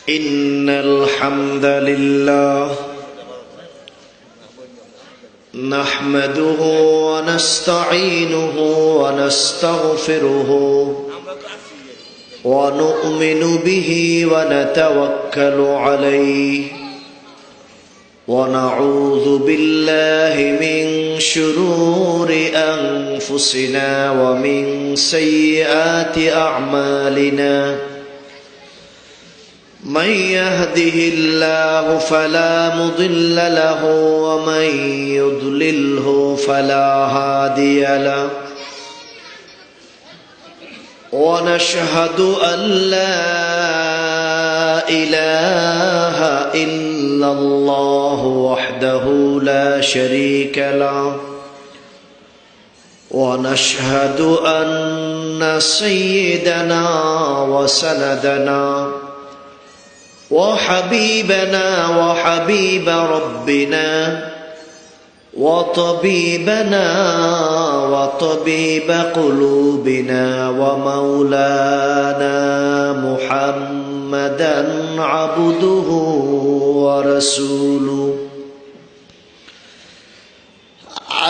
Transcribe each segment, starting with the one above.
إن الحمد لله نحمده ونستعينه ونستغفره ونؤمن به ونتوكل عليه ونعوذ بالله من شرور أنفسنا ومن سيئات أعمالنا من يهده الله فلا مضل له ومن يضلله فلا هادي له ونشهد أن لا إله إلا الله وحده لا شريك له ونشهد أن سيدنا وسندنا وحبيبنا وحبيب ربنا وطبيبنا وطبيب قلوبنا ومولانا محمدا عبده ورسوله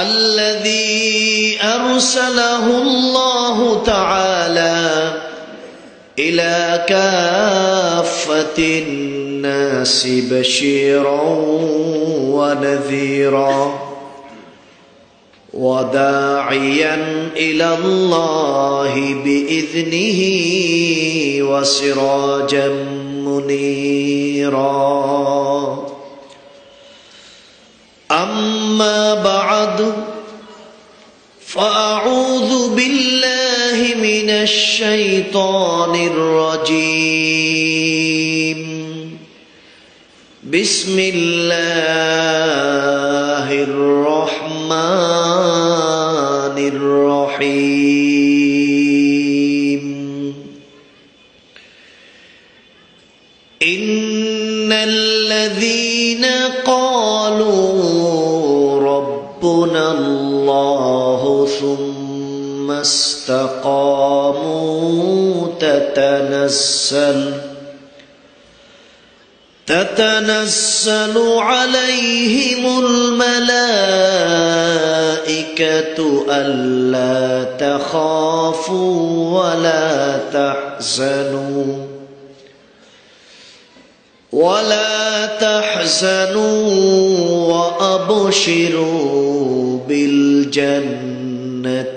الذي أرسله الله تعالى إلى كافة الناس بشيرا ونذيرا وداعيا إلى الله بإذنه وسراجا منيرا أما بعد فأعوذ بالله من الشيطان الرجيم بسم الله الرحمن الرحيم إن الذين قالوا ربنا الله ثم استقاموا تتنزل عليهم الملائكة ألا تخافوا ولا تحزنوا وأبشروا بالجنة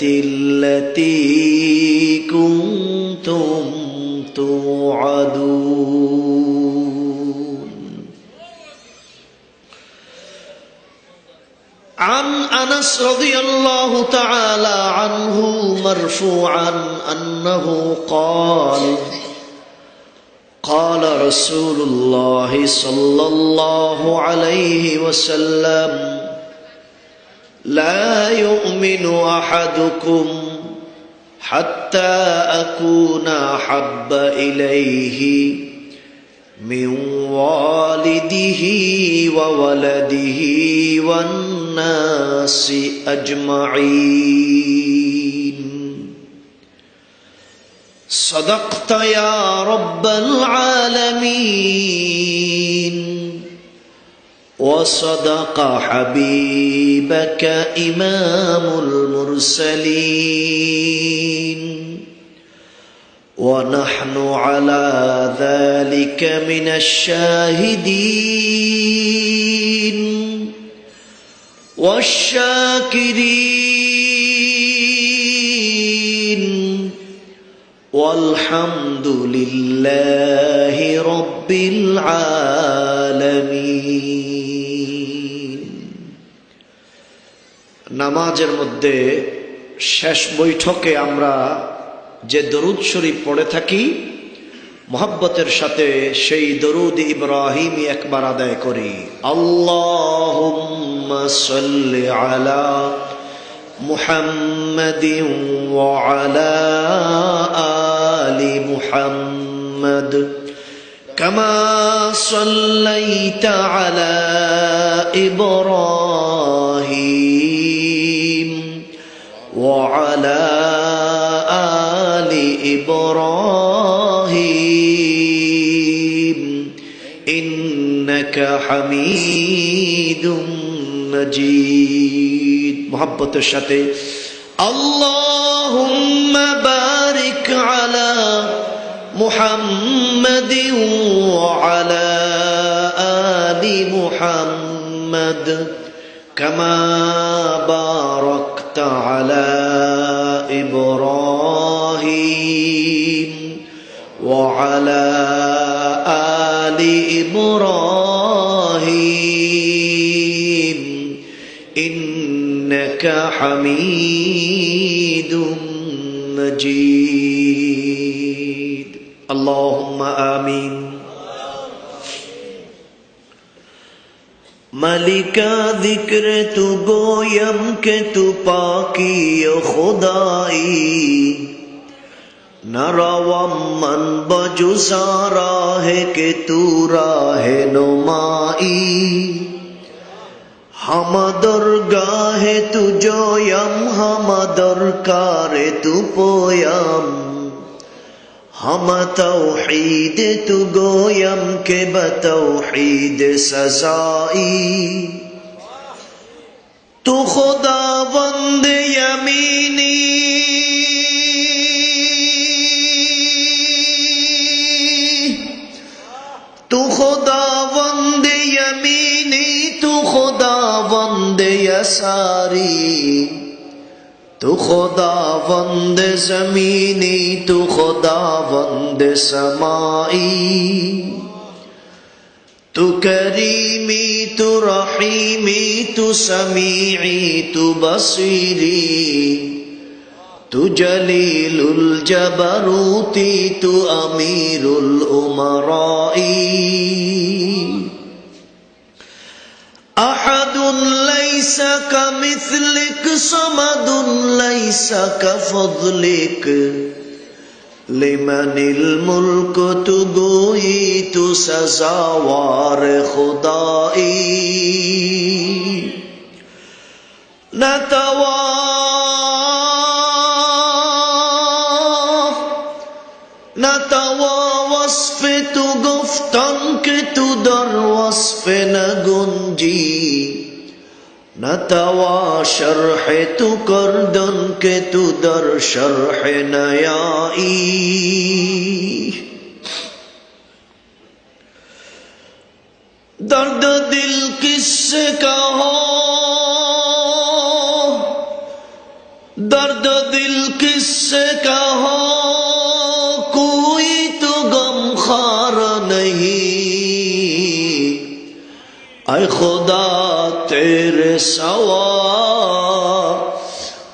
التي كنتم توعدون عن أنس رضي الله تعالى عنه مرفوعا أنه قال رسول الله صلى الله عليه وسلم لا يؤمن أحدكم حتى أكون أحب إليه من والده وولده والناس أجمعين صدقت يا رب العالمين وصدق حبيبك إمام المرسلين ونحن على ذلك من الشاهدين والشاكرين والحمد لله رب العالمين নামাজের মধ্যে শেষ বৈঠকে আমরা যে দরুদ শরীফ পড়ে থাকি মুহাব্বতের সাথে সেই দরুদ ইব্রাহিমি একবার আদায় করি আল্লাহুম্মা সাল্লি আলা মুহাম্মাদিন ওয়া আলা আলি মুহাম্মাদ কামা সাল্লাইতা আলা ইব্রাহিম ওয়া আলা আলি ইব্রাহিম ইন্নাকা হামিদুম মাজিদ। মুহাব্বতের সাথে আল্লাহুম্মা বারিক আলা মুহাম্মাদিন ওয়া আলা আলি মুহাম্মাদ কামা বারাকতা আলা ইব্রাহিম ওয়া আলা আলি ইব্রাহিম ইন্নাকা হামিদুম মাজিদ। আল্লাহুম্মা আমিন। মালিকা जिक्र तू गोयम के तू पाकी खुदाई न रवम मन बजु सारा है के तू राहे नुमाई हम दरगाहे तू जोयम हम दरकारे तू पोयम हम तौहीद तू गोयम के बतौहीद सजाई तू खुदावंद यमीनी तू खुदावंद यमीनी तू खुदावंद यसारी तू खुदावंद ज़मीनी तू खुदावंद समाई तू करीमी तू रहीमी तू समीई तू बसीरी तू जलीलुल जबरूती तू अमीरुल उमराई अहदुन लैसा कमिस्लिक समदुन लैसा कफज़लिक लिमनिल मुल्क तू गोई तू सज़ावार खुदाई नतवा वस्फ तू गुफ्तन के तू दर वस्फ न गुंजी नतवा शर्ह तू करदन के तू दर शर्ह नयाई दर्द दिल किससे का हो दर्द दिल किससे का हो कोई तो गमखार नहीं ऐ खुदा तेरे सवा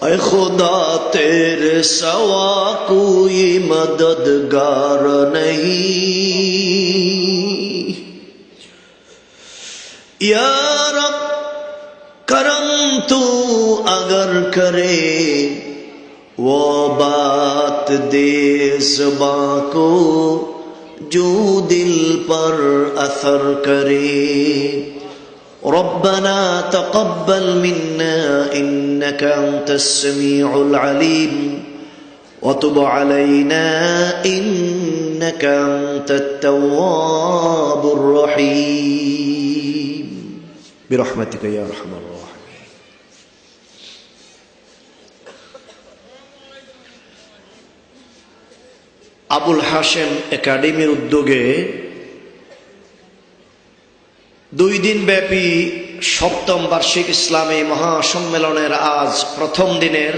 ऐ खुदा तेरे सवा कोई मददगार नहीं या रब करम तू अगर करे वो बात दे ज़ुबां को जो दिल पर असर करे रब्बना तक़ब्बल मिन्ना इन्नका अंतस समीउल अलीम व तुब अलैना इन्नका अंतत तव्वाबुर रहीम बिरहमतिका या अरहमर राहिमीन। আবুল হাশেম একাডেমির উদ্যোগে 2 দিন ব্যাপী সপ্তম বার্ষিক ইসলামী মহাসম্মেলনের আজ প্রথম দিনের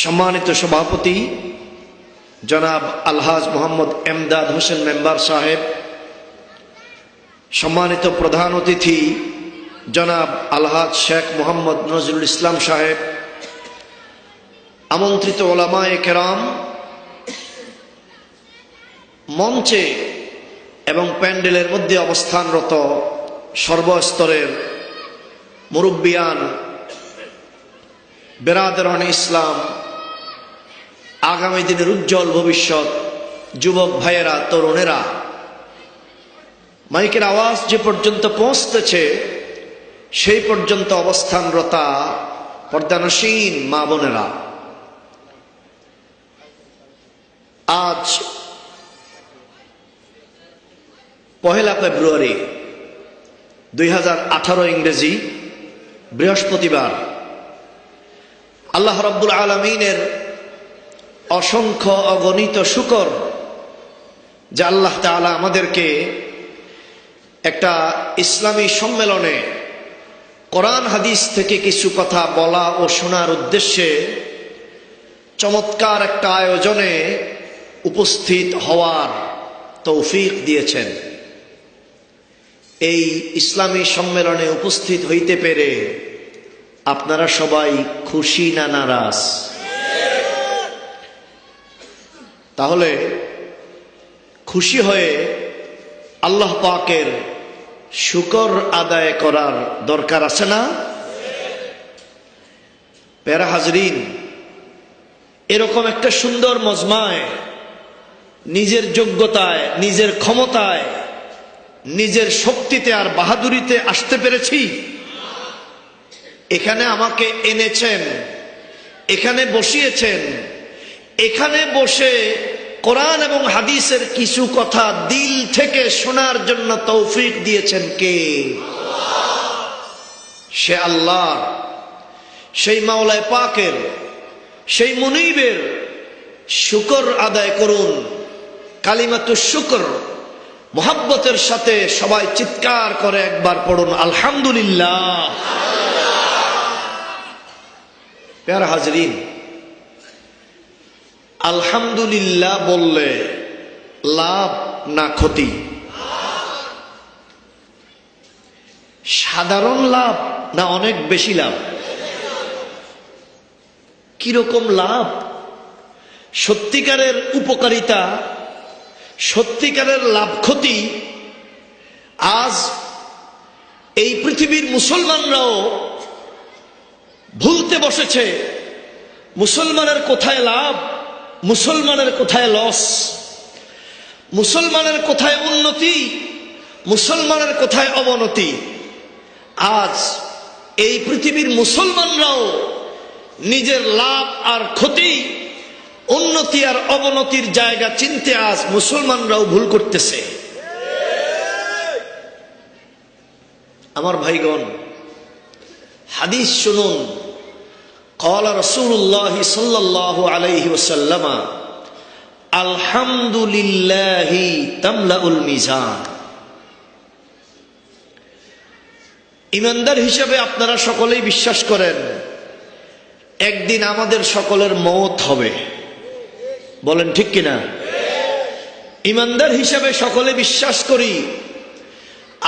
সম্মানিত সভাপতি জনাব আলহাজ মোহাম্মদ এমদাদ হোসেন মেম্বার সাহেব, সম্মানিত প্রধান অতিথি জনাব আলহাজ শেখ মোহাম্মদ নজরুল ইসলাম সাহেব, আমন্ত্রিত ওলামায়ে কেরাম, মঞ্চে এবং প্যান্ডেলের মধ্যে অবস্থানরত সর্বস্তরের মুরব্বিয়ান, বেরাদরান ইসলাম, আগামী দিনের উজ্জ্বল ভবিষ্যৎ যুবক ভাইয়েরা, তরুণেরা, মাইকের আওয়াজ যে পর্যন্ত পৌঁছতেছে সেই পর্যন্ত অবস্থানরতা পর্দানসীন মা বোনেরা, আজ 1 ফেব্রুয়ারি 2018 ইংরেজি বৃহস্পতিবার। আল্লাহ রাব্বুল আলামিনের অসংখ্য অগণিত শুকর যে আল্লাহ তাআলা আমাদেরকে একটা ইসলামী সম্মেলনে কোরআন হাদিস থেকে কিছু কথা বলা ও শোনার উদ্দেশ্যে চমৎকার একটা আয়োজনে উপস্থিত হওয়ার তৌফিক দিয়েছেন। এই ইসলামী সম্মেলনে উপস্থিত হইতে পেরে আপনারা সবাই খুশি না নারাজ? তাহলে খুশি হয়ে আল্লাহ পাকের শুকর আদায় করার দরকার আছে না? প্যারা হাজরিন, এরকম একটা সুন্দর মজমায় নিজের যোগ্যতায়, নিজের ক্ষমতায়, নিজের শক্তিতে আর বাহাদুরিতে আসতে পেরেছি? এখানে আমাকে এনেছেন, এখানে বসিয়েছেন, এখানে বসে কোরআন এবং হাদিসের কিছু কথা দিল থেকে শোনার জন্য তৌফিক দিয়েছেন কে? সে আল্লাহ, সেই মাওলায় পাকের, সেই মুনিবের শুকর আদায় করুন। কালিমাতুশ শুকর মুহাব্বতের সাথে সবাই চিৎকার করে একবার পড়ুন আলহামদুলিল্লাহ। প্যারা হাজরিন, আলহামদুলিল্লাহ বললে লাভ না ক্ষতি? সাধারণ লাভ না অনেক বেশি লাভ? কিরকম লাভ? সত্যিকারের উপকারিতা, সত্যিকারের লাভ ক্ষতি আজ এই পৃথিবীর মুসলমানরাও ভুলতে বসেছে। মুসলমানের কোথায় লাভ, মুসলমানের কোথায় লস, মুসলমানের কোথায় উন্নতি, মুসলমানের কোথায় অবনতি। আজ এই পৃথিবীর মুসলমানরাও নিজের লাভ আর ক্ষতি, উন্নতি আর অবনতির জায়গা চিনতে আজ মুসলমানরাও ভুল করতেছে। আমার ভাইগণ, হাদিস শুনুন। قال رسول الله صلى الله عليه وسلم الحمد لله تملأ الميزان। ইমানদার হিসেবে আপনারা সকলেই বিশ্বাস করেন একদিন আমাদের সকলের মওত হবে, বলেন ঠিক কিনা? ইমানদার হিসেবে সকলে বিশ্বাস করি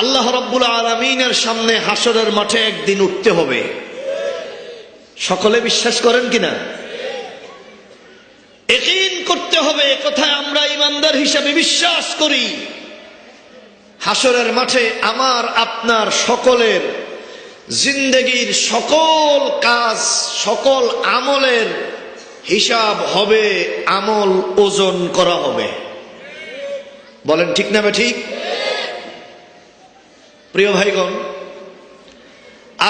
আল্লাহ রাব্বুল আলামিনের সামনে হাসরের মাঠে একদিন উঠতে হবে। সকলে বিশ্বাস করেন কিনা? ইয়াকিন করতে হবে, একথায় আমরা ইমানদার হিসেবে বিশ্বাস করি। হাসরের মাঠে আমার আপনার সকলের জিন্দেগীর সকল কাজ, সকল আমলের হিসাব হবে, আমল ওজন করা হবে। বলেন ঠিক না ঠিক? প্রিয় ভাইগণ,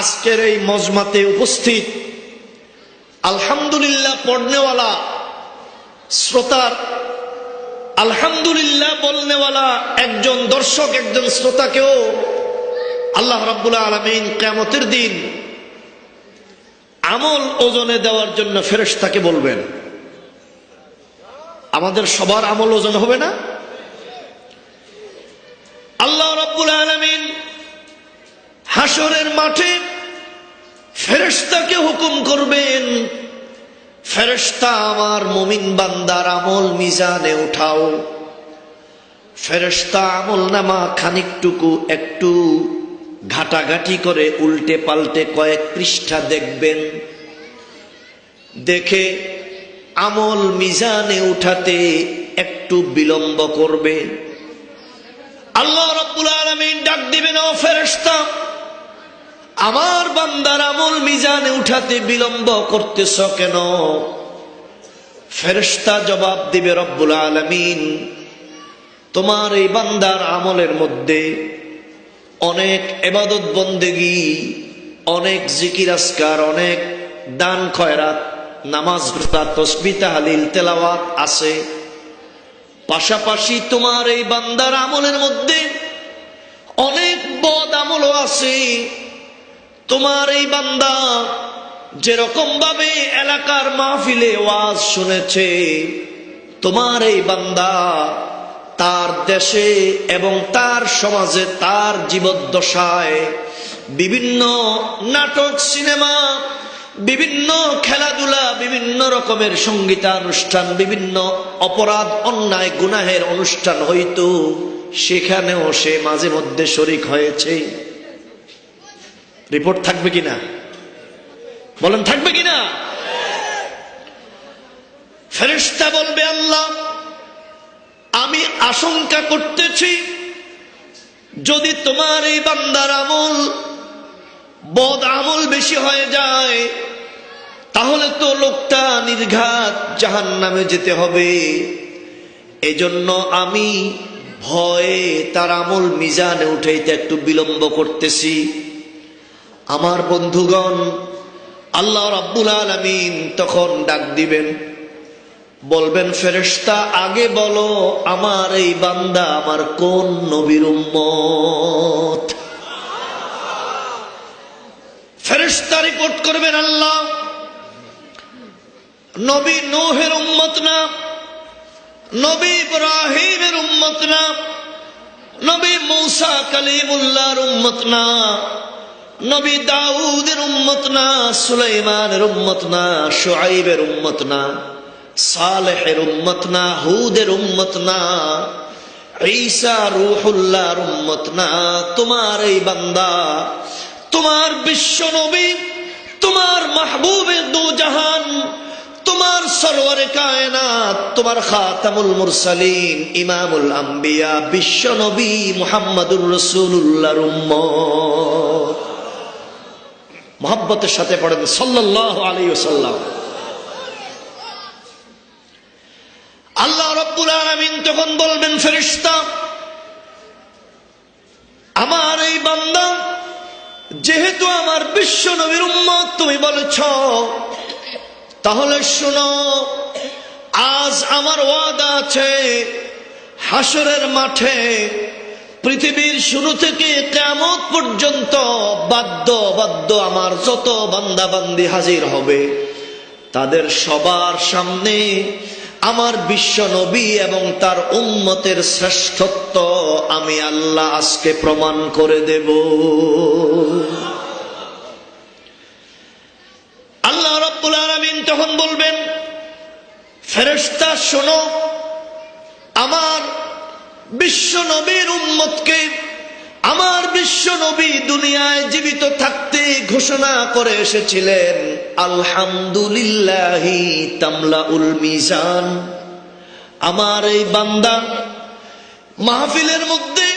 আজকের এই মজমাতে উপস্থিত আলহামদুলিল্লাহ পড়নেওয়ালা শ্রোতার, আলহামদুলিল্লাহ বলনেওয়ালা একজন দর্শক, একজন শ্রোতাকেও আল্লাহ রাব্বুল আলামিন কিয়ামতের দিন আমল ওজনে দেওয়ার জন্য ফেরেশতাকে বলবেন। আমাদের সবার আমল ওজন হবে না? আল্লাহ রাব্বুল আলামিন হাসরের মাঠে ফেরেশতাকে হুকুম করবেন, ফেরেশতা আমার মুমিন বান্দার আমল মিজানে উঠাও। ফেরেশতা আমল নামা খানিকটুকু একটু ঘাটাঘাটি করে উল্টে পাল্টে কয়েক পৃষ্ঠা দেখবেন, দেখে আমল মিজানে উঠাতে একটু বিলম্ব করবে। আল্লাহ রাব্বুল আলামিন ডাক দিবেন, ও ফেরেশতা, আমার বান্দার আমল মিজানে উঠাতে বিলম্ব করতেছ কেন? ফেরেশতা জবাব দিবে, রব্বুল আলামিন, তোমার এই বান্দার আমলের মধ্যে অনেক ইবাদত বন্দেগী, অনেক জিকির আজকার, অনেক দান খয়রাত, নামাজ রোজা তাসবিহ তাহলিল তেলাওয়াত আছে। পাশাপাশি তোমার এই বান্দার আমলের মধ্যে অনেক বদ আমলও আছে। তোমার এই বান্দা যেরকম ভাবে এলাকার মাহফিলে ওয়াজ শুনেছে, তোমার এই বান্দা তার দেশে এবং তার সমাজে তার জীবদ্দশায় বিভিন্ন নাটক, সিনেমা, বিভিন্ন খেলাধুলা, বিভিন্ন রকমের সঙ্গীতানুষ্ঠান, বিভিন্ন অপরাধ, অন্যায়, গুনাহের অনুষ্ঠান হইতো, সেখানেও সে মাঝে মধ্যে শরীক হয়েছে। রিপোর্ট থাকবে কিনা বলেন, থাকবে কিনা? ফেরেশতা বলবে, আল্লাহ আমি আশঙ্কা করতেছি যদি তোমার এই বান্দার আমল, বদ আমল বেশি হয়ে যায়, তাহলে তো লোকটা নির্ঘাত জাহান্নামে যেতে হবে। এজন্য আমি ভয়ে তার আমল মিজানে উঠাইতে একটু বিলম্ব করতেছি। আমার বন্ধুগণ, আল্লাহ রাব্বুল আলামিন তখন ডাক দিবেন, বলবেন, ফেরেশতা আগে বলো আমার এই বান্দা আমার কোন নবীর উম্মত? ফেরেশতা রিপোর্ট করবেন, আল্লাহ নবী নূহের উম্মত না, নবী ইব্রাহিমের উম্মত না, নবী মূসা কালিমুল্লাহর উম্মত না, নবী দাউদের উম্মত না, সুলাইমানের উম্মত না, শুআইবের উম্মত না, সালেহের উম্মত না, হুদের উম্মত না, ঈসা রূহুল্লাহর উম্মত না। তোমার এই বান্দা, তোমার বিশ্ব নবী, তোমার মাহবুবে দু জাহান, তোমার সরওয়ারে কায়নাত, তোমার খাতামুল মুরসালিন, ইমামুল আম্বিয়া, বিশ্ব নবী মুহাম্মদুর রাসূলুল্লাহর উম্মত। মুহাব্বতের সাথে পড়েন সাল্লাল্লাহু আলাইহি ওয়াসাল্লাম। আল্লাহ রাব্বুল আলামিন তখন বলবেন, ফেরেশতা আমার এই বান্দা যেহেতু আমার বিশ্ব নবীর উম্মত তুমি বলেছ, তাহলে শোনো, আজ আমার ওয়াদা আছে হাসরের মাঠে পৃথিবীর শুরু থেকে কিয়ামত পর্যন্ত বাদ্য আমার যত বান্দা বান্দি হাজির হবে, তাদের সবার সামনে আমার বিশ্ব নবী এবং তার উম্মতের শ্রেষ্ঠত্ব আমি আল্লাহ আজকে প্রমাণ করে দেব। আল্লাহ রাব্বুল আলামিন তখন বলবেন, ফেরেশতা শোনো, আমার বিশ্ব নবীর উম্মতকে আমার বিশ্ব নবী দুনিয়ায় জীবিত থাকতে ঘোষণা করে এসেছিলেন, আলহামদুলিল্লাহি তামলাউল মিজান। আমার এই বান্দা মাহফিলের মধ্যে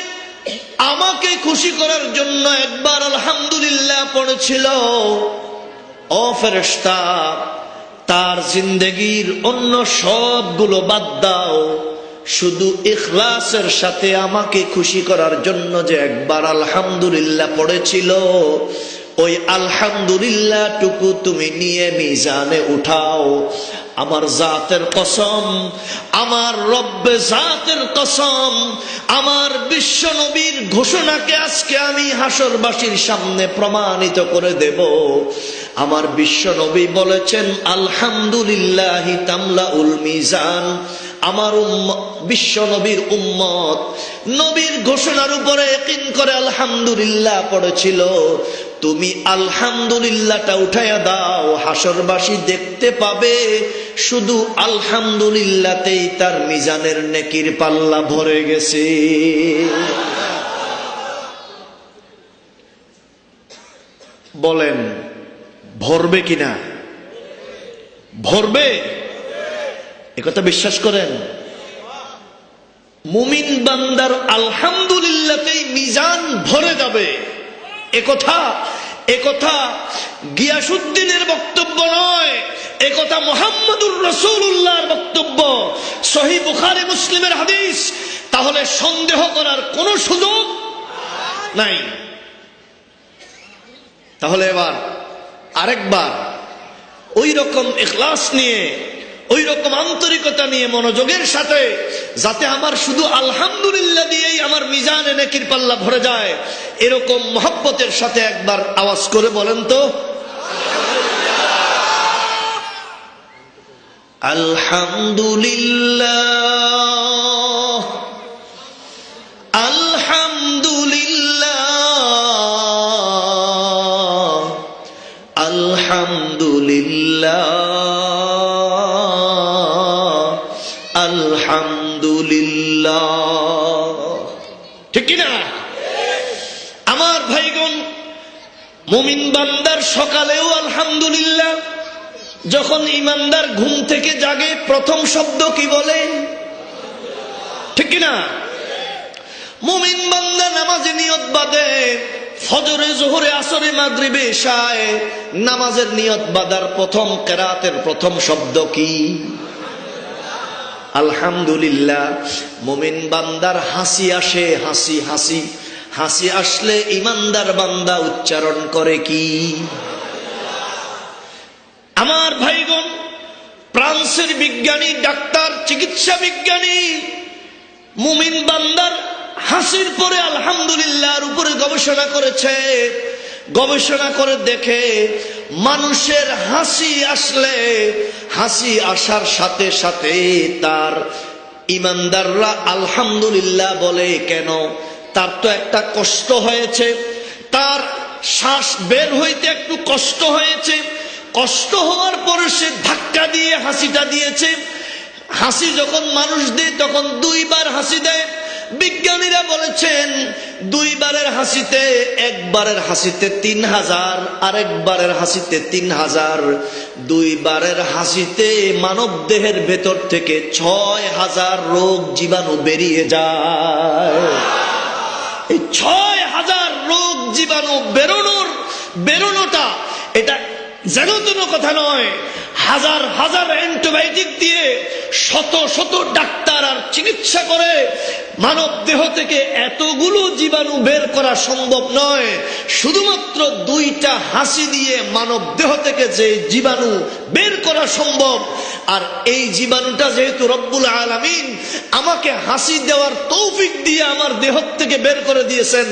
আমাকে খুশি করার জন্য একবার আলহামদুলিল্লাহ পড়েছিল। ও ফেরেশতা, তার জিন্দেগির অন্য সবগুলো বাদ দাও, শুধু ইখলাসের সাথে আমাকে খুশি করার জন্য যে একবার আলহামদুলিল্লাহ পড়েছিল, ওই আলহামদুলিল্লাহ টুকু তুমি নিয়ে মিজানে উঠাও। আমার জাতের কসম, আমার রব্বে জাতের কসম, আমার বিশ্ব নবীর ঘোষণাকে আজকে আমি হাসরবাসীর সামনে প্রমাণিত করে দেব। আমার বিশ্ব নবী বলেছেন, আলহামদুলিল্লাহি তামলাউল মিজান। আমার বিশ্ব নবীর উম্মত নবীর ঘোষণার উপরে ইয়াকিন করে আলহামদুলিল্লাহ পড়েছিল। তুমি আলহামদুলিল্লাহটা উঠাইয়া দাও, হাসরবাসী দেখতে পাবে শুধু আলহামদুলিল্লাহতেই তার মিজানের নেকির পাল্লা ভরে গেছে। বলেন ভরবে কিনা? ভরবে, একথা বিশ্বাস করেন? মুমিন বান্দার আলহামদুলিল্লাহতেই মিজান ভরে যাবে, একথা গিয়াসউদ্দিনের বক্তব্য নয়, একথা মুহাম্মদুর রাসূলুল্লাহর বক্তব্য, সহিহ বুখারী মুসলিমের হাদিস। তাহলে সন্দেহ করার কোনো সুযোগ নাই। তাহলে এবার আরেকবার ওই রকম ইখলাস নিয়ে, ওই রকম আন্তরিকতা নিয়ে মনোযোগের সাথে, যাতে আমার শুধু আলহামদুলিল্লাহ দিয়েই আমার মিজানে নেকির পাল্লা ভরে যায়, এরকম মহব্বতের সাথে একবার আওয়াজ করে বলেন তো আলহামদুলিল্লাহ, আলহামদুলিল্লাহ, আলহামদুলিল্লাহ, আলহামদুলিল্লাহ। ঠিক কিনা আমার ভাইগণ? মুমিন বান্দার সকালেও আলহামদুলিল্লাহ, যখন ইমানদার ঘুম থেকে জাগে প্রথম শব্দ কি বলে? ঠিক কিনা? মুমিন বান্দা নামাজে নিয়ত বাঁধে, ফজরে, জোহরে, আসরে, মাগরিবে, এশায় নামাজের নিয়ত বাঁধার প্রথম কেরাতের প্রথম শব্দ কি? আলহামদুলিল্লাহ। মুমিন বান্দার হাসি আসে, হাসি হাসি হাসি আসলে ইমানদার বান্দা উচ্চারণ করে কি? আমার ভাইগণ, ফ্রান্সের বিজ্ঞানী, ডাক্তার, চিকিৎসা বিজ্ঞানী মুমিন বান্দার হাসির পরে আলহামদুলিল্লাহর উপরে গবেষণা করেছে। গবেষণা করে দেখে মানুষের হাসি আসলে, হাসি আসার সাথে সাথে তার ইমানদাররা আলহামদুলিল্লাহ বলে। কেন? তার তো একটা কষ্ট হয়েছে, তার শ্বাস বের হইতে একটু কষ্ট হয়েছে, কষ্ট হওয়ার পরে সে ধাক্কা দিয়ে হাসিটা দিয়েছে। হাসি যখন মানুষ দেয় তখন দুইবার হাসি দেয়। বিজ্ঞানীরা বলেছেন দুইবারের হাসিতে, একবারের হাসিতে 3000, আরেকবারের হাসিতে 3000। দুইবারের হাসিতে মানব দেহের ভেতর থেকে 6000 রোগ জীবাণু বেরিয়ে যায়। এই 6000 রোগ জীবাণু বেরোনোটা এটা যেন তেন কথা নয়। হাজার হাজার অ্যান্টিবায়োটিক দিয়ে শত শত ডাক্তার আর চিকিৎসা করে মানব দেহ থেকে এতগুলো জীবাণু বের করা সম্ভব নয়। শুধুমাত্র 2টা হাসি দিয়ে মানব দেহ থেকে যে জীবাণু বের করা সম্ভব। আর এই জীবাণুটা যেহেতু রব্বুল আলামিন আমাকে হাসি দেওয়ার তৌফিক দিয়ে আমার দেহ থেকে বের করে দিয়েছেন,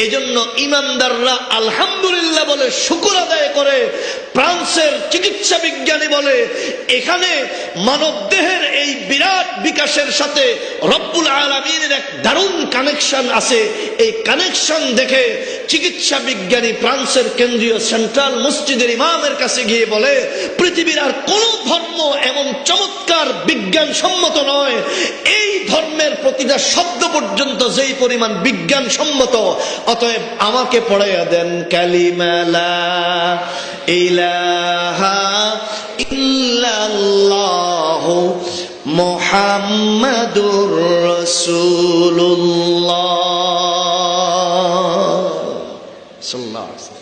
এজন্য ইমানদাররা আলহামদুলিল্লাহ বলে শুকর আদায় করে। ফ্রান্সের চিকিৎসা বিজ্ঞানী বলে এখানে মানব দেহের এই বিরাট বিকাশের সাথে রব্বুল আলামিনের এক দারুণ কানেকশন আছে। এই কানেকশন দেখে চিকিৎসা বিজ্ঞানী ফ্রান্সের কেন্দ্রীয় সেন্ট্রাল মসজিদের ইমামের কাছে গিয়ে বলে পৃথিবীর আর কোন ধর্ম এমন চমৎকার বিজ্ঞান সম্মত নয়। এই ধর্মের প্রতিটা শব্দ পর্যন্ত যেই পরিমাণ বিজ্ঞান সম্মত, অতএব আমাকে পড়াইয়া দেন কালিমা লা ইলাহা ইল্লাল্লাহু মুহাম্মাদুর রাসূলুল্লাহ সাল্লাল্লাহু আলাইহি ওয়াসাল্লাম।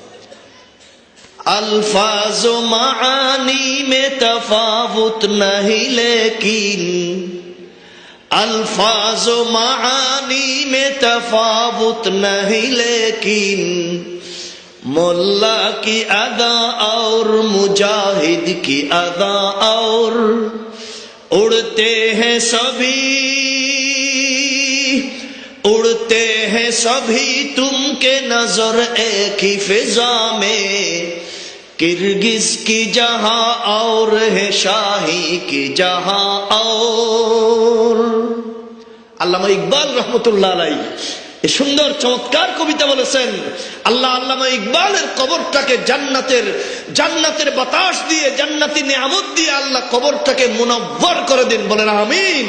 अल्फाज मानी में तफावुत नहीं लेकिन, अल्फाज मानी में तफावुत नहीं लेकिन, मुल्ला की अदा और मुजाहिद की अदा और, उड़ते हैं सभी उड़ते हैं सभी तुमके नजर एक ही फिजा में, किर्गिज की जहां और है शाही की जहां और। আল্লামা ইকবাল রহমতুল্লাহ আলাইহি এই সুন্দর চমৎকার কবিতা বলেছেন। আল্লাহ আল্লামা ইকবালের কবরটাকে জান্নাতের বাতাস দিয়ে, জান্নাতি নিয়ামত দিয়ে আল্লাহ কবরটাকে মুনাব্বর করে দিন, বলেন আমিন।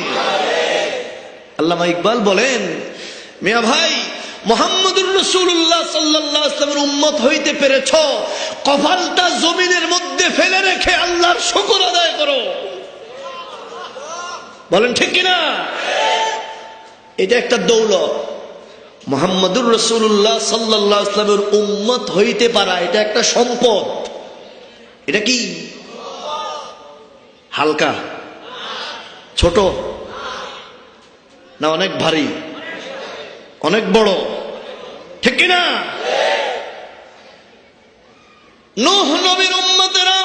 আল্লামা ইকবাল বলেন, মিয়া ভাই, মুহাম্মদুর রাসূলুল্লাহ সাল্লাল্লাহু আলাইহি ওয়াসাল্লামের উম্মত হইতে পেরেছ, কপালটা জমিনের মধ্যে ফেলে রেখে আল্লাহর শুকর আদায় করো, বলেন ঠিক কিনা? এটা একটা দৌলত। মুহাম্মদুর রাসূলুল্লাহ সাল্লাল্লাহু আলাইহি ওয়াসাল্লামের উম্মত হইতে পারা এটা একটা সম্পদ। এটা কি হালকা, ছোট না অনেক ভারী, অনেক বড়, ঠিক কিনা? নূহ নবীর উম্মতেরা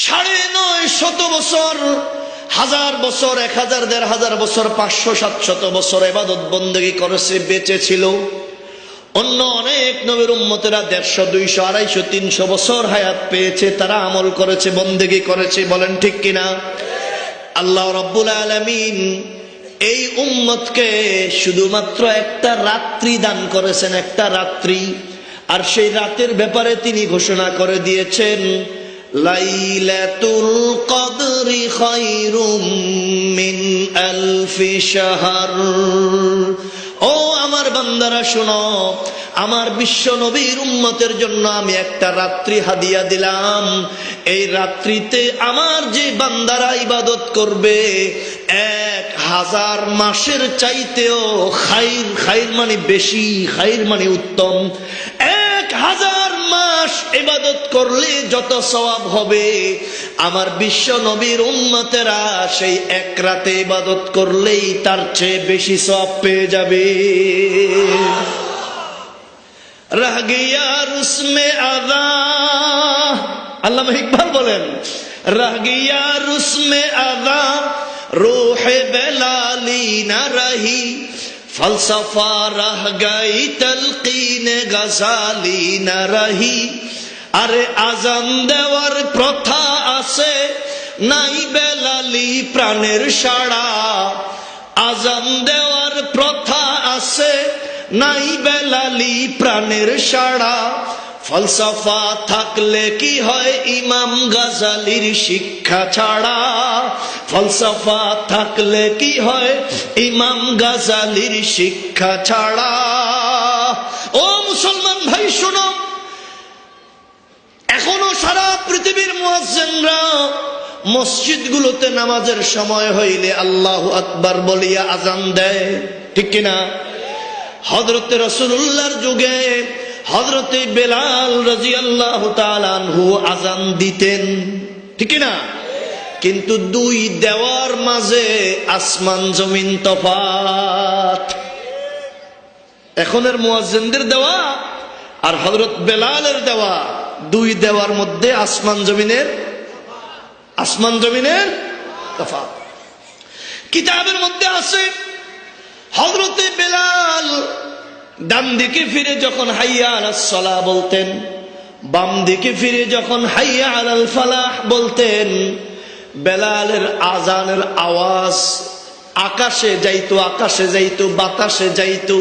9.5 শত বছর, 1000 বছর, 1000, 1500 বছর, 500, 700 বছর ইবাদত বন্দেগী করেছে, বেঁচে ছিল। অন্য অনেক নবীর উম্মতেরা 150, 200, 250, 300 বছর হায়াত পেয়েছে, তারা আমল করেছে, বন্দেগী করেছে। বলেন ঠিক কিনা? আল্লাহ রাব্বুল আলামিন এই উম্মতকে শুধুমাত্র একটা রাত্রি দান করেছেন, একটা রাত্রি। আর সেই রাতের ব্যাপারে তিনি ঘোষণা করে দিয়েছেন, লাইলাতুল কদরি খায়রুম মিন আলফি শাহর। ও আমার বান্দারা শোনো, আমার বিশ্ব নবীর উম্মতের জন্য আমি একটা রাত্রি হাদিয়া দিলাম। এই রাত্রিতে আমার যে বান্দারা ইবাদত করবে 1000 মাসের চাইতেও খাইর, খাইর মানে বেশি, খাইর মানে উত্তম। 1000 মাস ইবাদত করলে যত সওয়াব হবে, আমার বিশ্ব নবীর উম্মতেরা সেই এক রাতে ইবাদত করলেই তার চেয়ে বেশি সওয়াব পেয়ে যাবে। রহ গয়া রুসমে আদা, আল্লামা ইকবাল বলেন, রহ গয়া রুসমে আদা রূহে বেলালি না রহি, ফলসফা রহ গই তলকিন গজালি না রহি। আরে আজান দেওয়ার প্রথা আছে, নাই বেলালি প্রাণের সাড়া। আজান দেওয়ার প্রথা আছে, নাই বেলালি প্রাণের সাড়া। ফলসফা থাকলে কি হয় ইমাম গাজালির শিক্ষা ছাড়া। ফলসফা থাকলে কি হয় ইমাম গাজালির শিক্ষা ছাড়া। ও মুসলমান ভাই শোনো, এখনো সারা পৃথিবীর মুয়াজ্জিনরা মসজিদগুলোতে নামাজের সময় হইলে আল্লাহু আকবার বলিয়া আজান দেয়, ঠিক কিনা? হযরতে রাসূলুল্লাহর যুগে হযরতে বেলাল রাদিয়াল্লাহু তাআলা আনহু আজান দিতেন, ঠিক কিনা? কিন্তু দুই দেওয়ার মাঝে আসমান জমিন তফাত। এখনের মুয়াজ্জিনদের দেওয়া আর হযরত বেলালের দেওয়া, দুই দেওয়ার মধ্যে আসমান জমিনের তফাত। কিতাবের মধ্যে আছে হযরতে বেলাল ডান দিকে ফিরে যখন হাইয়া আলাস সালাহ বলতেন, বাম দিকে ফিরে যখন হাইয়া আলাল ফালাহ বলতেন, বেলালের আজানের আওয়াজ আকাশে যাইতো, আকাশে যাইতো, বাতাসে যাইতো।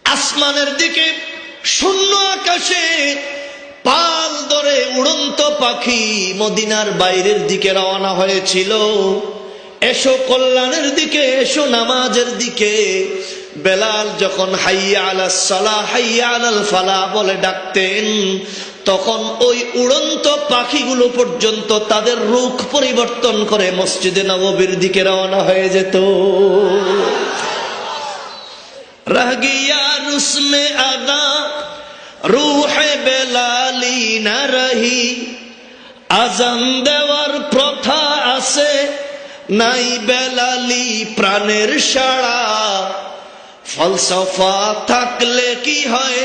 আসমানের দিকে শূন্য আকাশে পাল ধরে উড়ন্ত পাখি মদিনার বাইরের দিকে রওনা হয়েছিল। এসো কল্যাণের দিকে, এসো নামাজের দিকে। বেলাল যখন হাইয়া আলাস সালাহ, হাইয়া আলাল ফালাহ বলে ডাকতেন, তখন ওই উড়ন্ত পাখিগুলো পর্যন্ত তাদের রুখ পরিবর্তন করে মসজিদে নববীর দিকে রওনা হয়ে যেত। রহ গয়া রুসমে আদা রূহে বেলালি না রহি। আজান দেওয়ার প্রথা আছে, নাই বেলালি প্রাণের সাড়া। ফলসফা থাকলে কি হয়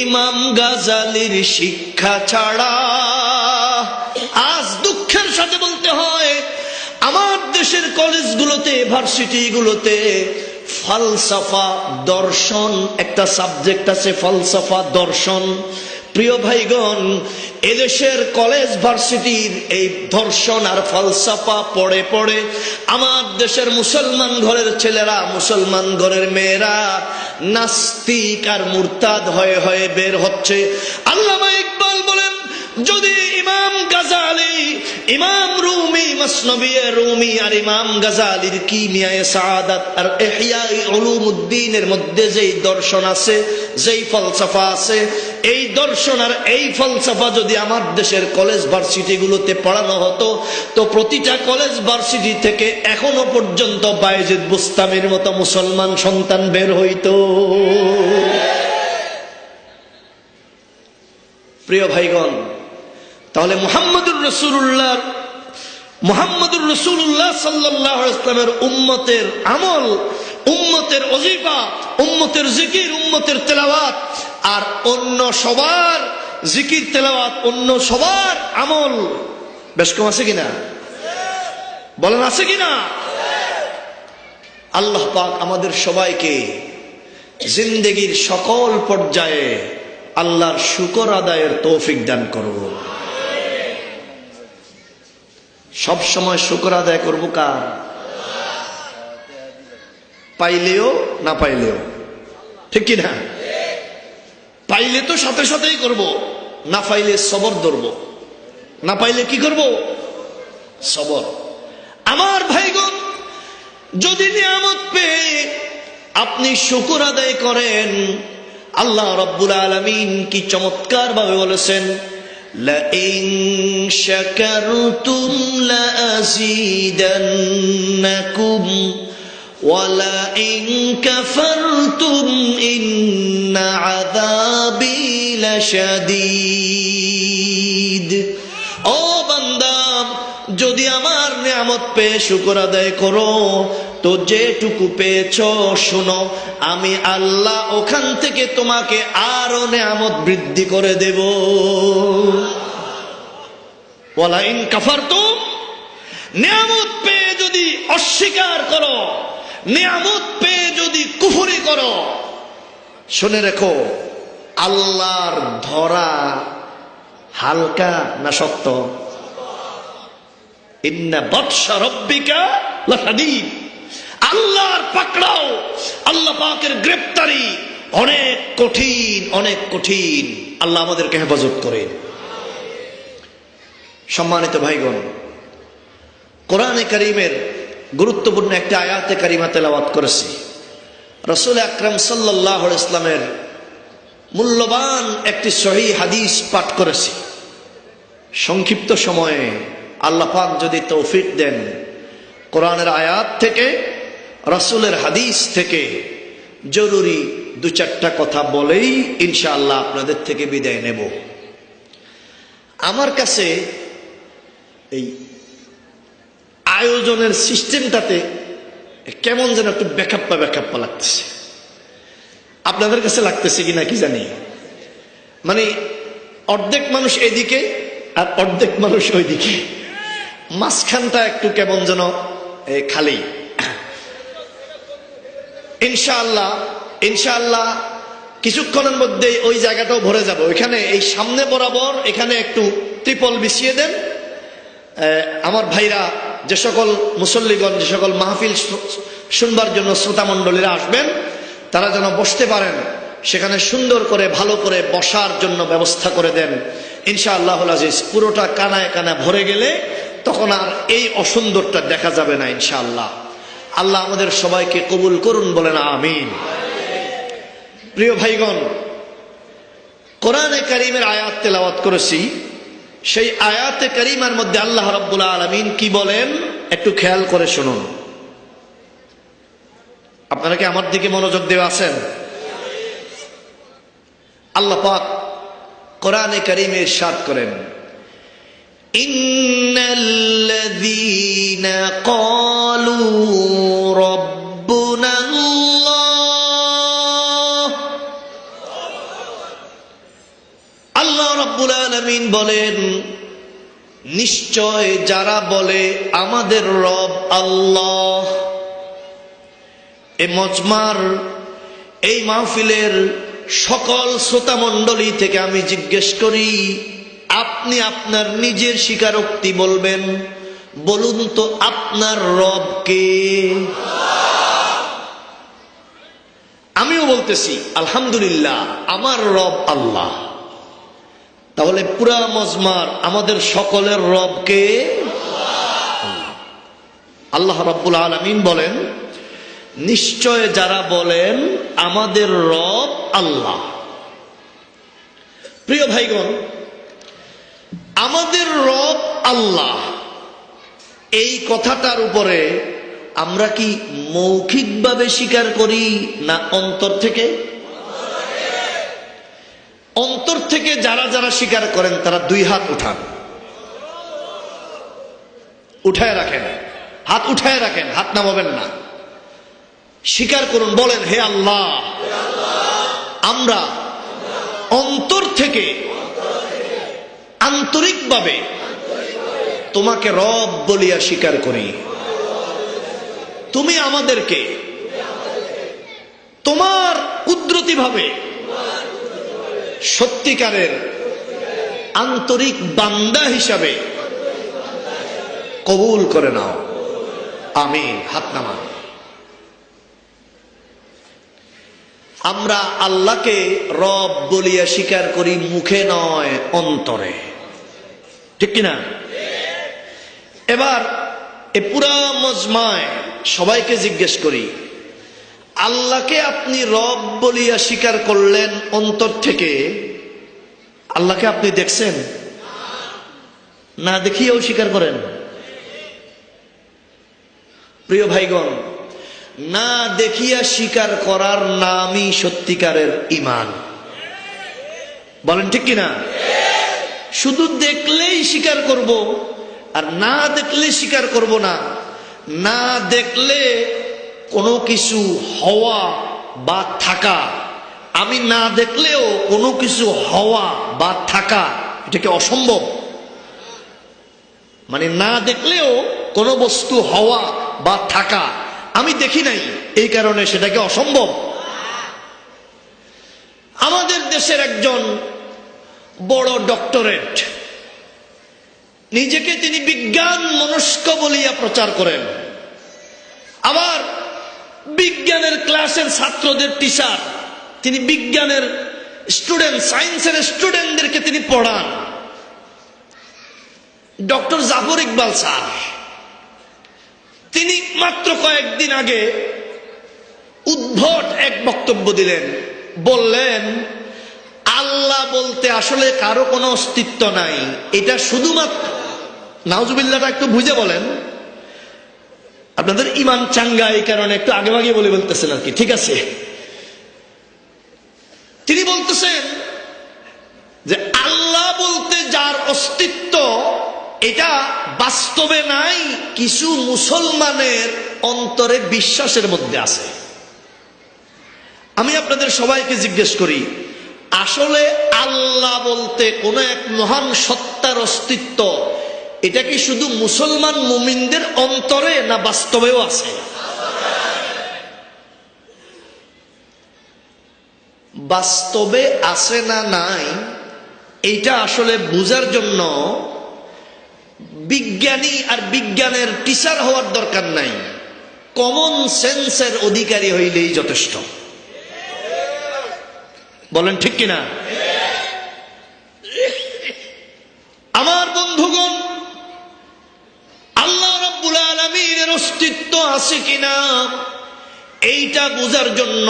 ইমাম গাজালির শিক্ষা ছাড়া। আজ দুঃখের সাথে বলতে হয়, আমার দেশের কলেজগুলোতে, ভার্সিটিগুলোতে ফলসফা দর্শন একটা সাবজেক্ট আছে, ফলসফা দর্শন। প্রিয় ভাইগণ, এদেশের কলেজ ভার্সিটির এই দর্শন আর ফলসফা পড়ে পড়ে আমার দেশের মুসলমান ঘরের ছেলেরা, মুসলমান ঘরের মেয়েরা নাস্তিক আর মুরতাদ হয়ে হয়ে বের হচ্ছে। আল্লামা ইকবাল বলেন, যদি ইমাম গাজালি, ইমাম রুমি, মসনবী রুমি আর ইমাম গাজালির কিমিয়ায়ে সাআদাত আর ইহয়ায়ে উলুমুদ্দিনের মধ্যে যেই দর্শন আছে, যেই ফলসফা আছে, এই দর্শন আর এই ফলসফা যদি আমার দেশের কলেজ ভার্সিটিগুলোতে পড়ানো হতো, তো প্রতিটা কলেজ ভার্সিটি থেকে এখনো পর্যন্ত বায়েজিদ বুস্তামির মতো মুসলমান সন্তান বের হইতো। প্রিয় ভাইগণ, তাহলে মুহাম্মদুর রাসূলুল্লাহ সাল্লাল্লাহু আলাইহি ওয়াসাল্লামের উম্মতের আমল, উম্মতের ওজিফা, উম্মতের জিকির, উম্মতের তেলাওয়াত আর অন্য সবার জিকির তেলাওয়াত, অন্য সবার আমল বেশ কম আছে কিনা? বলেন আছে কিনা? আল্লাহ পাক আমাদের সবাইকে জিন্দেগীর সকল পর্যায়ে আল্লাহর শুকর আদায়ের তৌফিক দান করুন। সব সময় শুকর আদায় করবো কার? পাইলেও না পাইলেও, ঠিক কিনা? পাইলে তো সাথে সাথেই করব, না পাইলে সবর ধরবো। না পাইলে কি করব? সবর। আমার ভাইগণ, যদি নিয়ামত পেয়ে আপনি শুকর আদায় করেন, আল্লাহ রাব্বুল আলামিন কি চমৎকার ভাবে বলেছেন, লাইন শাকারতুম লাযীদান্নাকুম ওয়া লাইন কাফারতুম ইন্না আযাবি লাশাদীদ। ও বান্দা, যদি আমার নিয়ামত পেয়ে শুকর আদায় করো তো যেটুকু পেয়েছ শুনো, আমি আল্লাহ ওখান থেকে তোমাকে আরো নিয়ামত বৃদ্ধি করে দেব। ওয়ালা ইন কাফারতুম, নিয়ামত পেয়ে যদি অস্বীকার করো, নিয়ামত পেয়ে যদি কুফরি করো, শুনে রেখো আল্লাহর ধরা হালকা না শক্ত? ইন্না বাতশা রাব্বিকা লাশাদীদ। আল্লাহর পাকড়াও, আল্লাহ পাকের গ্রেফতারি অনেক কঠিন, অনেক কঠিন। আল্লাহ আমাদেরকে হেফাজত করেন। সম্মানিত ভাইগণ, কোরআনে কারীমের গুরুত্বপূর্ণ একটা আয়াতে কারিমা তেলাওয়াত করেছি। রাসূল আকরাম সাল্লাল্লাহু আলাইহি ওয়াসাল্লামের মূল্যবান একটি সহিহ হাদিস পাঠ করেছি। সংক্ষিপ্ত সময়ে আল্লাহ পাক যদি তৌফিক দেন, কোরআনের আয়াত থেকে, রাসূলের হাদিস থেকে জরুরি দু চারটা কথা বলেই ইনশাআল্লাহ আপনাদের থেকে বিদায় নেব। আমার কাছে এই আয়োজনের সিস্টেমটাতে কেমন যেন একটু ব্যাখ্যাপ্পা লাগতেছে। আপনাদের কাছে লাগতেছে কিনা কি জানি। মানে অর্ধেক মানুষ এদিকে আর অর্ধেক মানুষ ওইদিকে, মাঝখানটা একটু কেমন যেন খালি। ইনশাআল্লাহ ইনশাআল্লাহ কিছুক্ষণের মধ্যেই ওই জায়গাটাও ভরে যাবে। ওইখানে এই সামনে বরাবর এখানে একটু ত্রিপল বিছিয়ে দেন। আমার ভাইরা, যে সকল মুসল্লিগণ, যে সকল মাহফিল শুনবার জন্য শ্রোতা মণ্ডলীরা আসবেন, তারা যেন বসতে পারেন, সেখানে সুন্দর করে ভালো করে বসার জন্য ব্যবস্থা করে দেন ইনশাআল্লাহুল আজিজ। পুরোটা কানায় কানায় ভরে গেলে তখন আর এই অসুন্দরটা দেখা যাবে না ইনশাআল্লাহ। আল্লাহ আমাদের সবাইকে কবুল করুন, বলেন আমিন। প্রিয় ভাইগণ, কোরআনে কারীমের আয়াত তেলাওয়াত করেছি। সেই আয়াতে কারীমার মধ্যে আল্লাহ রাব্বুল আলামিন কি বলেন একটু খেয়াল করে শুনুন। আপনারা কি আমার দিকে মনোযোগ দিয়ে আছেন? আল্লাহ পাক কোরআনে কারীমে ইরশাদ করেন, ইন্নাল্লাযীনা ক্বালু রাব্বুনাল্লাহ। আল্লাহ রাব্বুল আলামিন বলেন, নিশ্চয় যারা বলে আমাদের রব আল্লাহ। এই মজমার, এই মাহফিলের সকল শ্রোতা মণ্ডলী থেকে আমি জিজ্ঞেস করি, আপনি আপনার নিজের স্বীকারোক্তি বলবেন। বলুন তো আপনার রব কে? আমিও বলতেছি আলহামদুলিল্লাহ, আমার রব আল্লাহ। তাহলে পুরা মজমার আমাদের সকলের রব কে? আল্লাহ রাব্বুল আলামিন বলেন, নিশ্চয় যারা বলেন আমাদের রব আল্লাহ। প্রিয় ভাইগণ, আমাদের রব আল্লাহ, এই কথাটার উপরে আমরা কি মৌখিকভাবে স্বীকার করি না অন্তর থেকে? অন্তর থেকে যারা যারা স্বীকার করেন তারা দুই হাত উঠান, উঠায় রাখেন, হাত উঠায় রাখেন, হাত নামাবেন না। স্বীকার করুন, বলেন হে আল্লাহ, আমরা অন্তর থেকে আন্তরিকভাবে তোমাকে রব বলিয়া স্বীকার করি। তুমি আমাদেরকে তোমার কুদরতি ভাবে সত্যিকারের আন্তরিক বান্দা হিসাবে কবুল করে নাও, আমিন। হাত নামান। আমরা আল্লাহকে রব বলিয়া স্বীকার করি মুখে নয়, অন্তরে, ঠিক কিনা? এবার এ পুরা মজমায় সবাইকে জিজ্ঞেস করি, আল্লাহকে আপনি রব বলিয়া স্বীকার করলেন অন্তর থেকে, আল্লাহকে আপনি দেখছেন? না দেখিয়েও স্বীকার করেন? প্রিয় ভাইগণ, না দেখিয়া স্বীকার করার নামই সত্যিকারের ঈমান। বলেন ঠিক কিনা? শুধু দেখলেই স্বীকার করব আর না দেখলে স্বীকার করব না। না দেখলে কোনো কিছু হওয়া বা থাকা, আমি না দেখলেও কোনো কিছু হওয়া বা থাকা, এটাকে অসম্ভব। মানে না দেখলেও কোনো বস্তু হওয়া বা থাকা, আমি দেখি নাই এই কারণে সেটাকে অসম্ভব। আমাদের দেশের একজন বড় ডক্টরেট, নিজেকে তিনি বিজ্ঞান মনস্ক বলিয়া প্রচার করেন, আবার বিজ্ঞানের ক্লাসের ছাত্রদের টিচার, তিনি বিজ্ঞানের স্টুডেন্ট, সায়েন্সের স্টুডেন্টদেরকে তিনি পড়ান। ডক্টর জাফর ইকবাল স্যার, তিনি মাত্র কয়েকদিন আগে উদ্ভট এক বক্তব্য দিলেন। বললেন, আল্লাহ বলতে আসলে কারো কোনো অস্তিত্ব নাই, এটা শুধুমাত্র, নাউজুবিল্লাহটা একটু বুঝে বলেন, আপনাদের ঈমান চাঙ্গা এই কারণে একটু আগে ভাগে বলে বলতেছেন আর কি, ঠিক আছে? তিনি বলতেছেন যে আল্লাহ বলতে যার অস্তিত্ব, এটা বাস্তবে নাই, কিছু মুসলমানের অন্তরে বিশ্বাসের মধ্যে আছে। আমি আপনাদের সবাইকে জিজ্ঞেস করি, আসলে আল্লাহ বলতে কোন এক মহান সত্তার অস্তিত্ব, এটা কি শুধু মুসলমান মুমিনদের অন্তরে না বাস্তবেও আছে? বাস্তবে আছে না নাই, এইটা আসলে বুঝার জন্য বিজ্ঞানী আর বিজ্ঞানের টিচার হওয়ার দরকার নাই, কমন সেন্সের অধিকারী হইলেই যথেষ্ট। বলেন ঠিক কিনা? আমার বন্ধুগণ, আল্লাহ রাব্বুল আলামিনের অস্তিত্ব আছে কিনা এইটা বুঝার জন্য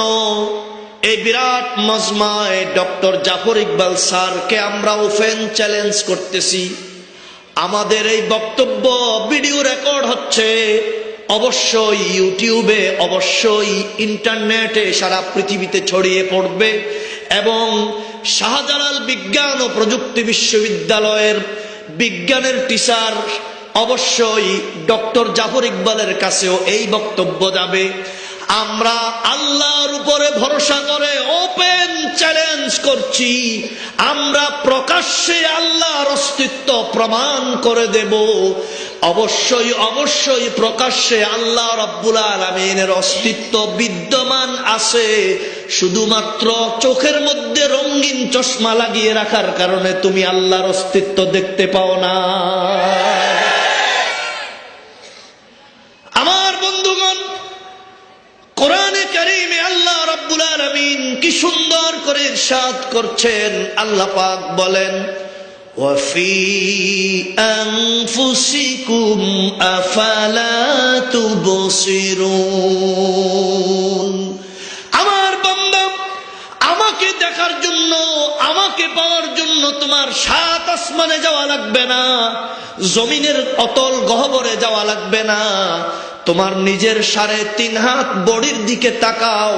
এই বিরাট মজমায় ডক্টর জাফর ইকবাল স্যারকে আমরা ওপেন চ্যালেঞ্জ করতেছি। আমাদের এই বক্তব্য ভিডিও রেকর্ড হচ্ছে, অবশ্যই ইউটিউবে, অবশ্যই ইন্টারনেটে, সারা পৃথিবীতে ছড়িয়ে পড়বে এবং শাহজালাল বিজ্ঞান ও প্রযুক্তি বিশ্ববিদ্যালয়ের বিজ্ঞানের টিচার অবশ্যই ডক্টর জাফর ইকবালের কাছেও এই বক্তব্য যাবে। আমরা আল্লাহর উপরে ভরসা করে ওপেন চ্যালেঞ্জ করছি, আমরা প্রকাশ্যে আল্লাহর অস্তিত্ব প্রমাণ করে দেব। অবশ্যই অবশ্যই প্রকাশ্যে আল্লাহ রাব্বুল আলামিনের অস্তিত্ব বিদ্যমান আছে, শুধুমাত্র চোখের মধ্যে রঙিন চশমা লাগিয়ে রাখার কারণে তুমি আল্লাহর অস্তিত্ব দেখতে পাও না। আমার বন্ধুগণ, কোরআনে কারীমে আল্লাহ রাব্বুল আলামিন কি সুন্দর করে ইরশাদ করছেন। আল্লাহ পাক বলেন, ওয়াফি আনফুসিকুম আফালা তুবসিরুন। আমার বান্দা, আমাকে দেখার জন্য, আমাকে পাওয়ার জন্য তোমার 7 আসমানে যাওয়া লাগবে না, জমিনের অতল গহ্বরে যাওয়া লাগবে না। তোমার নিজের 3.5 হাত বডির দিকে তাকাও,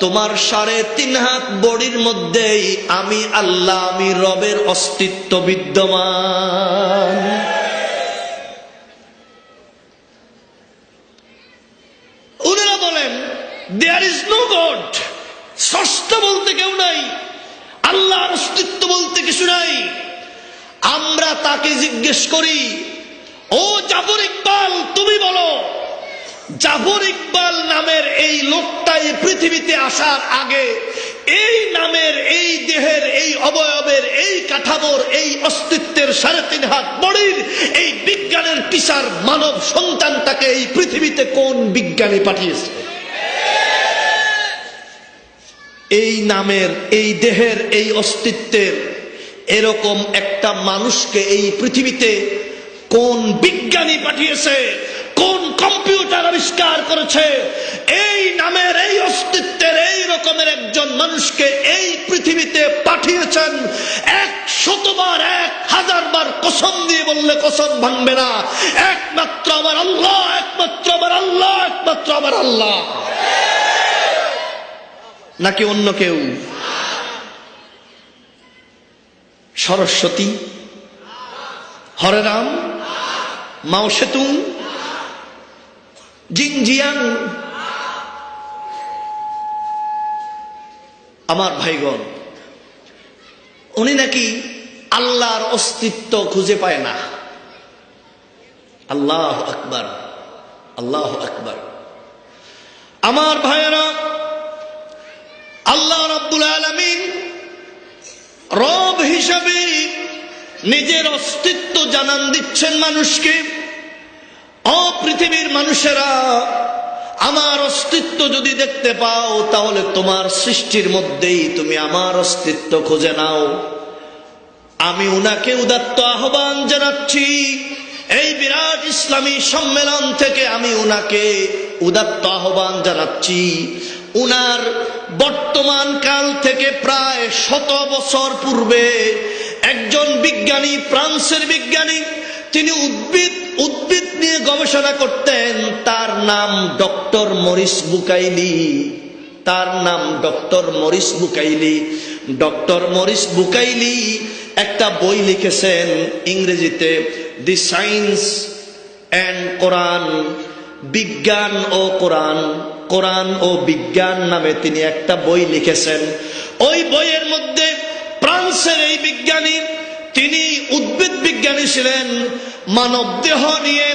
তোমার 3.5 হাত বডির মধ্যেই আমি আল্লাহ, আমি রবের অস্তিত্ব বিদ্যমান। ওনারা বলেন দেয়ার ইজ নো গড, স্রষ্টা বলতে কেউ নাই, আল্লাহর অস্তিত্ব বলতে কিছু নাই। আমরা তাকে জিজ্ঞেস করি, ও জাফর ইকবাল, তুমি বলো, জাফর ইকবাল নামের এই লোকটাই পৃথিবীতে আসার আগে এই নামের, এই দেহের, এই অবয়বের, এই কাঠামোর, এই অস্তিত্বের 3.5 হাত বড়ির এই বিজ্ঞানের টিচার মানব সন্তানটাকে এই পৃথিবীতে কোন বিজ্ঞানী পাঠিয়েছে? এই নামের, এই দেহের, এই অস্তিত্বের এরকম একটা মানুষকে এই পৃথিবীতে কোন বিজ্ঞানী পাঠিয়েছে? কোন কম্পিউটার আবিষ্কার করেছে? এই নামের, এই অস্তিত্বের, এই রকমের একজন মানুষকে এই পৃথিবীতে পাঠিয়েছেন 100 বার, 1000 বার কসম দিয়ে বললে কসম ভাঙবে না। একমাত্র আমার আল্লাহ, একমাত্র আমার আল্লাহ, একমাত্র আমার আল্লাহ। নাকি অন্য কেউ? সরস্বতী, হরে রাম, মাও সেতুং, জিনজিয়াং? আমার ভাইগণ, উনি নাকি আল্লাহর অস্তিত্ব খুঁজে পায় না। আল্লাহু আকবার, আল্লাহু আকবার। আমার ভাইয়েরা, আল্লাহ রাব্বুল আলামিন রব হিসাবে নিজের অস্তিত্ব জানান দিচ্ছেন মানুষকে। ও পৃথিবীর মানুষেরা, আমার অস্তিত্ব যদি দেখতে পাও তাহলে তোমার সৃষ্টির মধ্যেই তুমি আমার অস্তিত্ব খুঁজে নাও। আমি উনাকে উদাত্ত আহ্বান জানাচ্ছি। এই বিরাট ইসলামী সম্মেলন থেকে আমি উনাকে উদাত্ত আহ্বান জানাচ্ছি। উনার বর্তমান কাল থেকে প্রায় 100 বছর পূর্বে একজন বিজ্ঞানী, ফ্রান্সের বিজ্ঞানী, তিনি উদ্ভিদ নিয়ে গবেষণা করতেন। তার নাম ডক্টর মরিস বুকাইলি। তার নাম doctor Morris Bucaille. Doctor Morris Bucaille একটা বই লিখেছেন ইংরেজিতে, দি সায়েন্স অ্যান্ড কোরআন, বিজ্ঞান ও কোরআন, কোরআন ও বিজ্ঞান নামে তিনি একটা বই লিখেছেন। ওই বইয়ের মধ্যে ফ্রান্সের এই বিজ্ঞানী, তিনি উদ্ভিদ বিজ্ঞানী ছিলেন। মানব দেহ নিয়ে,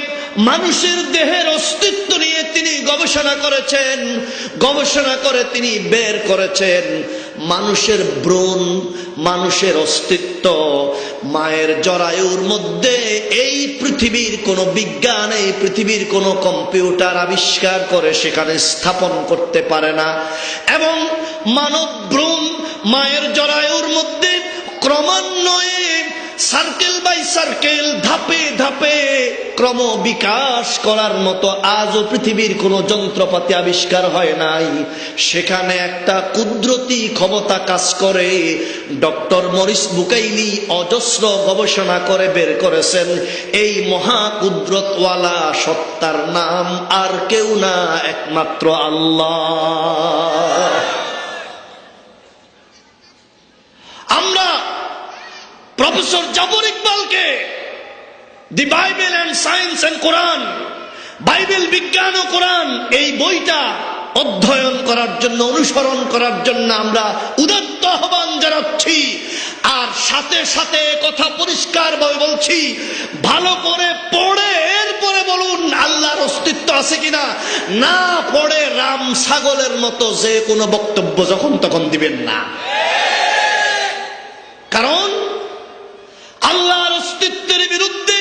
মানুষের দেহের অস্তিত্ব নিয়ে তিনি গবেষণা করেছেন। গবেষণা করে তিনি বের করেছেন মানুষের ভ্রূণ, মানুষের অস্তিত্ব মায়ের জরায়ুর মধ্যে। এই পৃথিবীর কোন বিজ্ঞান, এই পৃথিবীর কোন কম্পিউটার আবিষ্কার করে সেখানে স্থাপন করতে পারে না। এবং মানব ভ্রূণ মায়ের জরায়ুর মধ্যে ক্রমান্বয়ে সার্কেল বাই সার্কেল, ধাপে ধাপে ক্রম বিকাশ করার মতো আজও পৃথিবীর কোন যন্ত্রপাতি আবিষ্কার হয় নাই। সেখানে একটা কুদরতি ক্ষমতা কাজ করে। ডক্টর মরিস বুকাইলি অজস্র গবেষণা করে বের করেছেন এই মহা কুদরতওয়ালা সত্তার নাম আর কেউ না, একমাত্র আল্লাহ। আমরা প্রফেসর জাফর ইকবালকে the Bible and science and Quran, Bible, বিজ্ঞান ও কোরআন, এই বইটা অধ্যয়ন করার জন্য, অনুসরণ করার জন্য আমরা উদাত্ত আহ্বান জানাচ্ছি। আর সাথে সাথে কথা পরিষ্কার ভাবে বলছি, ভালো করে পড়ে এরপরে বলুন আল্লাহর অস্তিত্ব আছে কিনা। না পড়ে রাম ছাগলের মতো যে কোনো বক্তব্য যখন তখন দিবেন না। কারণ আল্লাহর অস্তিত্বের বিরুদ্ধে,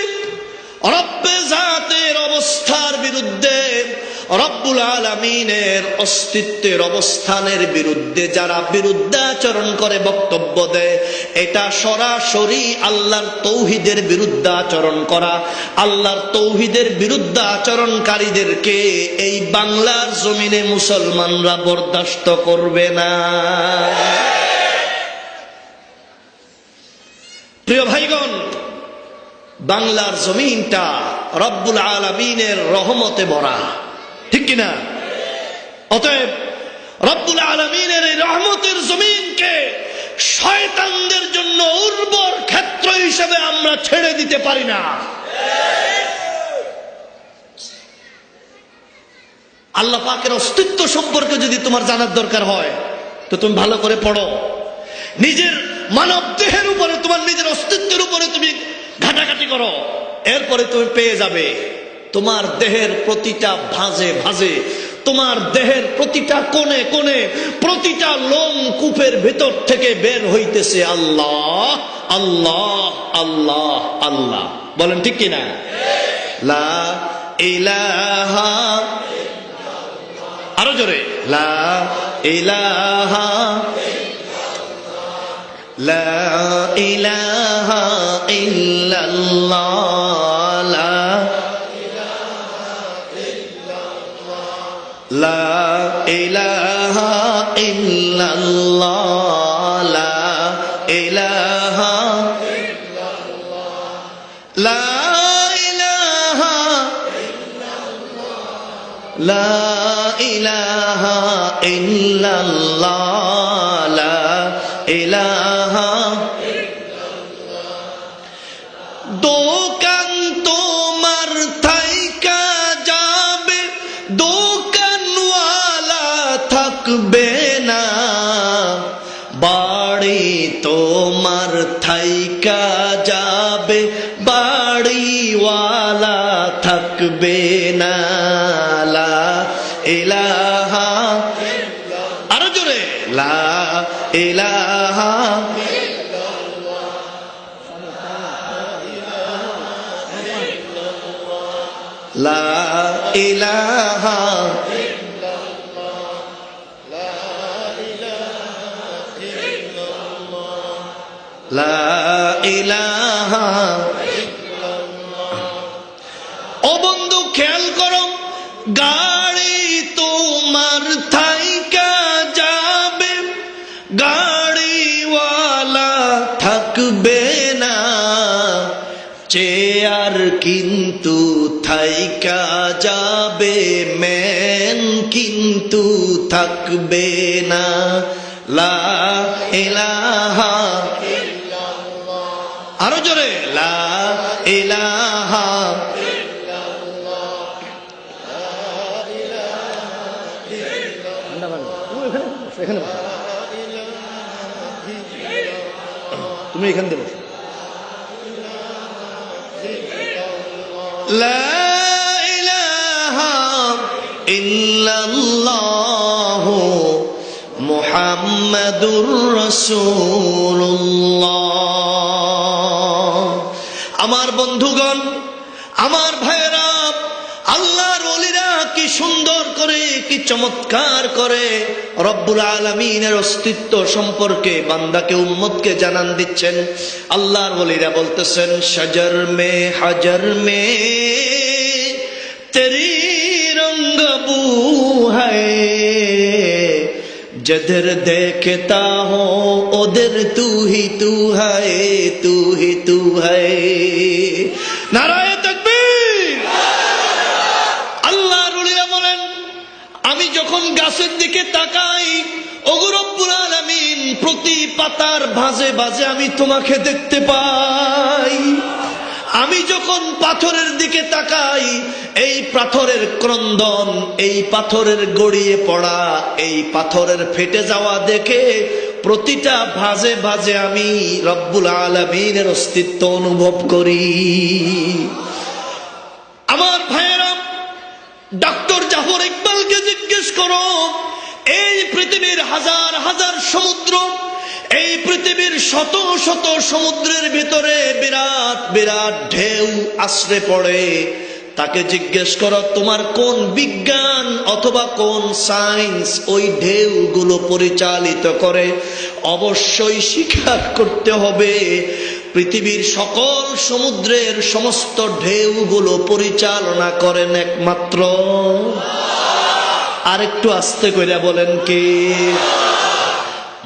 রব্বে জাতের অবস্থার বিরুদ্ধে, রব্বুল আলামিনের অস্তিত্বের অবস্থানের বিরুদ্ধে যারা বিরুদ্ধাচরণ করে, বক্তব্য দেয়, এটা সরাসরি আল্লাহর তৌহিদের বিরুদ্ধাচরণ করা। আল্লাহর তৌহিদের বিরুদ্ধাচরণকারীদেরকে এই বাংলার জমিনে মুসলমানরা বরদাস্ত করবে না। প্রিয় ভাইগণ, বাংলার জমিনটা রব্বুল আলামিনের রহমতে ভরা, ঠিক কিনা? অতএব রব্বুল আলামিনের এই রহমতের জমিনকে শয়তানদের জন্য উর্বর ক্ষেত্র হিসেবে আমরা ছেড়ে দিতে পারি না। আল্লাহ পাকের অস্তিত্ব সম্পর্কে যদি তোমার জানার দরকার হয় তো তুমি ভালো করে পড়ো। নিজের মানব দেহের উপরে, তোমার নিজের অস্তিত্বের উপরে তুমি ঘাটাঘাটি করো। এরপরে তুমি পেয়ে যাবে তোমার দেহের প্রতিটা ভাঁজে ভাঁজে, তোমার দেহের প্রতিটা কোণে কোণে, প্রতিটা লোম কূপের ভেতর থেকে বের হইতেছে আল্লাহ আল্লাহ আল্লাহ আল্লাহ। বলেন ঠিক কিনা? লা ইলাহা, আরো জোরে, লা ইলাহা, লা ইলাহা ইল্লাল্লাহ, লা ইলাহা ইল্লাল্লাহ, লা ইলাহা, লা ইলাহা, লা ইলাহা ইল্লাল্লাহ, লা ইলাহা। দোকান তোমার থাইকা যাবে, দোকানওয়ালা থাকবে না, বাড়ি তোমার থাইকা যাবে, বাড়িওয়ালা থাকবে না, লা ইলাহা, আরো জোরে, লা ইলাহা, লা ইলাহা, লা ইলাহা। ও বন্ধু খেয়াল করো, গাড়ি তোমার থাইকা যাবে, গাড়িওয়ালা থাকবে না, চেয়ার কিন্তু থাইকা যাবে, ম্যান কিন্তু থাকবে না, লা ইলাহা, আরো জোরে, লা ইলাহা, তুমি এখানে দেবো, লা ইলাহা ইল্লাল্লাহ মুহাম্মাদুর রাসূলুল্লাহ। আমার বন্ধুগণ, আমার ভাইয়েরা, আল্লাহর ওলিরা কি সুন্দর করে, কি চমৎকার করে রব্বুল আলামিনের অস্তিত্ব সম্পর্কে বান্দাকে, উম্মতকে জানান দিচ্ছেন। আল্লাহর ওলিরা বলতেছেন, শজর মে হাজর মে তেরি রঙ্গ বু হ্যায়, जिधर देखता हो उधर तू ही तू है, तू ही तू है। नाराए तकबीर। আল্লাহর ওলিরা বলেন, আমি যখন গাছের দিকে তাকাই, ওগো রব্বুল আলামিন, প্রতি পাতার ভাঁজে ভাঁজে আমি তোমাকে দেখতে পাই। আমি যখন পাথরের দিকে তাকাই, এই পাথরের ক্রন্দন, এই পাথরের গড়িয়ে পড়া, এই পাথরের ফেটে যাওয়া দেখে প্রতিটা ভাঁজে ভাঁজে আমি রব্বুল আলামিনের অস্তিত্ব অনুভব করি। আমার ভাইয়েরা, ডক্টর জাফর ইকবালকে জিজ্ঞেস করো, এই পৃথিবীর হাজার হাজার সমুদ্র, এই পৃথিবীর শত শত সমুদ্রের ভিতরে বিরাট বিরাট ঢেউ আশ্রে পড়ে, তাকে জিজ্ঞেস করো তোমার কোন বিজ্ঞান অথবা কোন সায়েন্স ওই ঢেউগুলো পরিচালিত করে? অবশ্যই স্বীকার করতে হবে পৃথিবীর সকল সমুদ্রের সমস্ত ঢেউগুলো পরিচালনা করেন একমাত্র, আরেকটু আস্তে করে বলেন কে?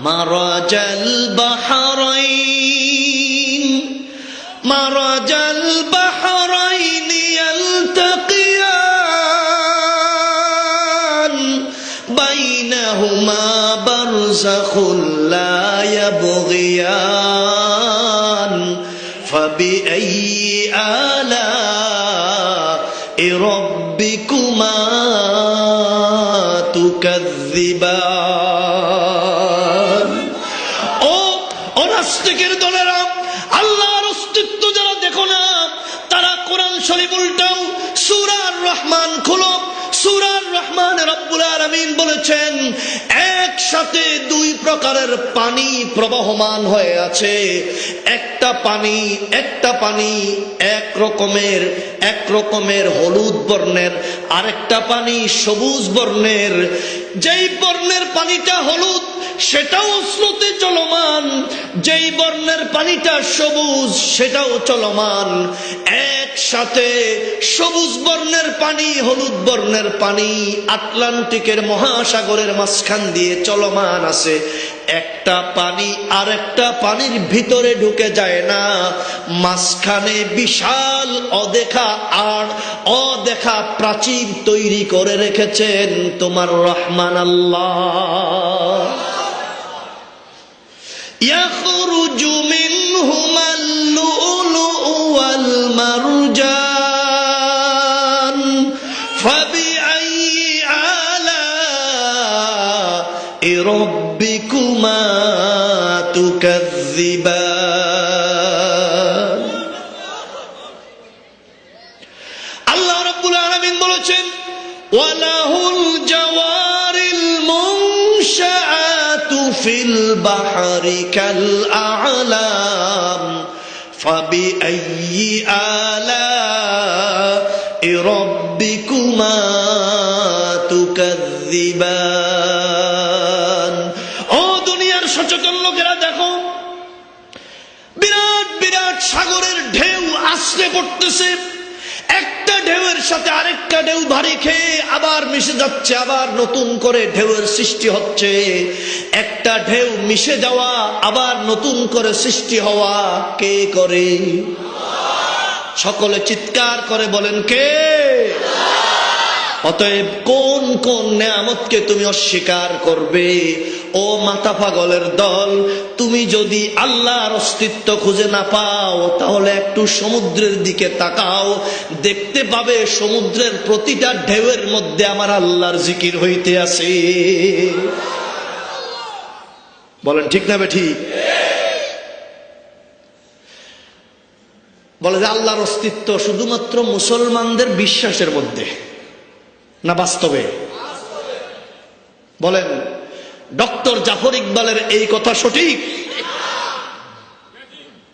মারাজাল বাহরাইন, মারাজাল বাহরাইন ইয়ালতাকিয়ান, বাইনাহুমা বারযাখুন লা ইয়াবগিয়ান, ফাবিআইয়ি আলা'i রাব্বিকুমা তুকাযযিবান। নাস্তিকের দলেরা, আল্লাহর অস্তিত্ব যারা দেখো না, তারা কোরআন শরীফ উল্টাও, সূরা আর রহমান খুলো। সূরা আর রহমানে রব্বুল আলামিন বলেছেন একসাথে দুই প্রকারের পানি প্রবাহমান হয়ে আছে। একটা পানি এক রকমের হলুদ বর্ণের, আরেকটা পানি সবুজ বর্ণের। যেই বর্ণের পানিটা হলুদ সেটাও স্রোতে চলমান, যেই বর্ণের পানিটা সবুজ সেটাও চলমান। একসাথে সবুজ বর্ণের পানি হলুদ বর্ণের পানি আটলান্টিকের মহাসাগরের মাঝখান দিয়ে চলমান আছে। একটা পানি আর একটা পানির ভিতরে ঢুকে যায় না, মাঝখানে বিশাল অদেখা প্রাচীর তৈরি করে রেখেছেন তোমার রহমান আল্লাহ। ইয়াখরুজু মিনহুমাল লুলুউ ওয়াল মারজান ফাবিআইয়ি আলা'i রাব্বিকুমা তুকাযযিবান। আল্লাহ রাব্বুল আলামিন বলেছেন ওয়ালাহুল জাওয়ারিল মুনশাআতু ফিল বাহরি কাল আ'লাম ফাবিআইয়ি আলা'i রাব্বিকুমা তুকাযযিবান। ও দুনিয়ার সচেতন লোকেরা দেখো, বিরাট বিরাট সাগরের ঢেউ আছড়ে পড়তেছে। একটা ঢেউয়ের সাথে আরেকটা ঢেউ ভারী খেয়ে আবার মিশে যাচ্ছে, আবার নতুন করে ঢেউয়ের সৃষ্টি হচ্ছে। একটা ঢেউ মিশে যাওয়া আবার নতুন করে সৃষ্টি হওয়া কে করে? সকলে চিৎকার করে বলেন কে? অতএব কোন কোন নেয়ামতকে তুমি অস্বীকার করবে? ও মাথা পাগলের দল, তুমি যদি আল্লাহর অস্তিত্ব খুঁজে না পাও তাহলে একটু সমুদ্রের দিকে তাকাও, দেখতে পাবে সমুদ্রের প্রতিটা ঢেউয়ের মধ্যে আমার আল্লাহর জিকির হইতে আছে। বলেন ঠিক না বেঠিক? বলে যে আল্লাহর অস্তিত্ব শুধুমাত্র মুসলমানদের বিশ্বাসের মধ্যে না বাস্তবে? বলেন ডক্টর জাফর ইকবালের এই কথা সঠিক?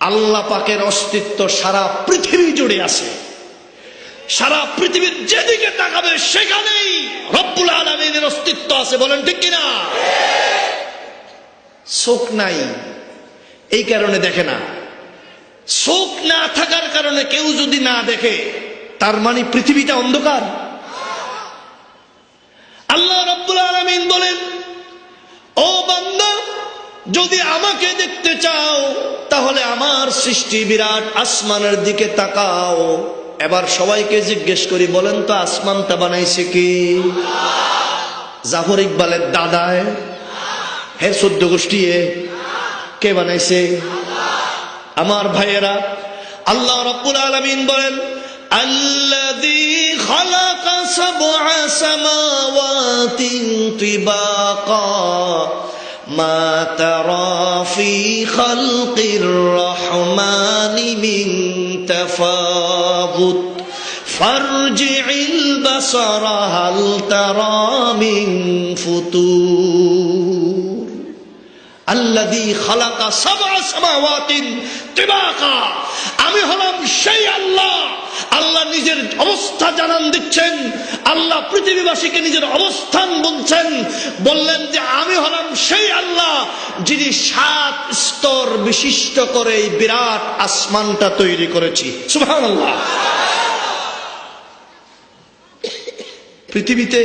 আল্লাহ পাকের অস্তিত্ব সারা পৃথিবী জুড়ে আছে। সারা পৃথিবীর যেদিকে তাকাবে সেখানেই রব্বুল আলামিনের অস্তিত্ব আছে। বলেন ঠিক কিনা? চোখ নাই এই কারণে দেখে না। চোখ না থাকার কারণে কেউ যদি না দেখে তার মানে পৃথিবীটা অন্ধকার? আল্লাহ রাব্বুল আলামিন বলেন ও বান্দা, যদি আমাকে দেখতে চাও তাহলে আমার সৃষ্টি বিরাট আসমানের দিকে তাকাও। এবার সবাইকে জিজ্ঞেস করি, বলেন তো আসমানটা বানাইছে কি? জাফর ইকবালের দাদায় হে 14 গোষ্ঠী কে বানাইছে? আমার ভাইয়েরা, আল্লাহ রাব্বুল আলামিন বলেন আল্লাযী খালাকা সাবআ সামাওয়াতিন তিবাকা মা তারা ফি খালকির রহমানি মিন তাফাউত ফারজি'ল বাসারা হাল তারা মিন ফুতুর। আল্লাযী খালাকা সাবআ সামাওয়াতিন তিবাকা, আমি হলাম সেই আল্লাহ। আল্লাহ নিজের অবস্থা জানান দিচ্ছেন, আল্লাহ পৃথিবীবাসীকে নিজের অবস্থান বলছেন। বললেন যে আমি হলাম সেই আল্লাহ যিনি 7 স্তর বিশিষ্ট করে এই বিরাট আসমানটা তৈরি করেছি। সুবহানাল্লাহ। পৃথিবীতে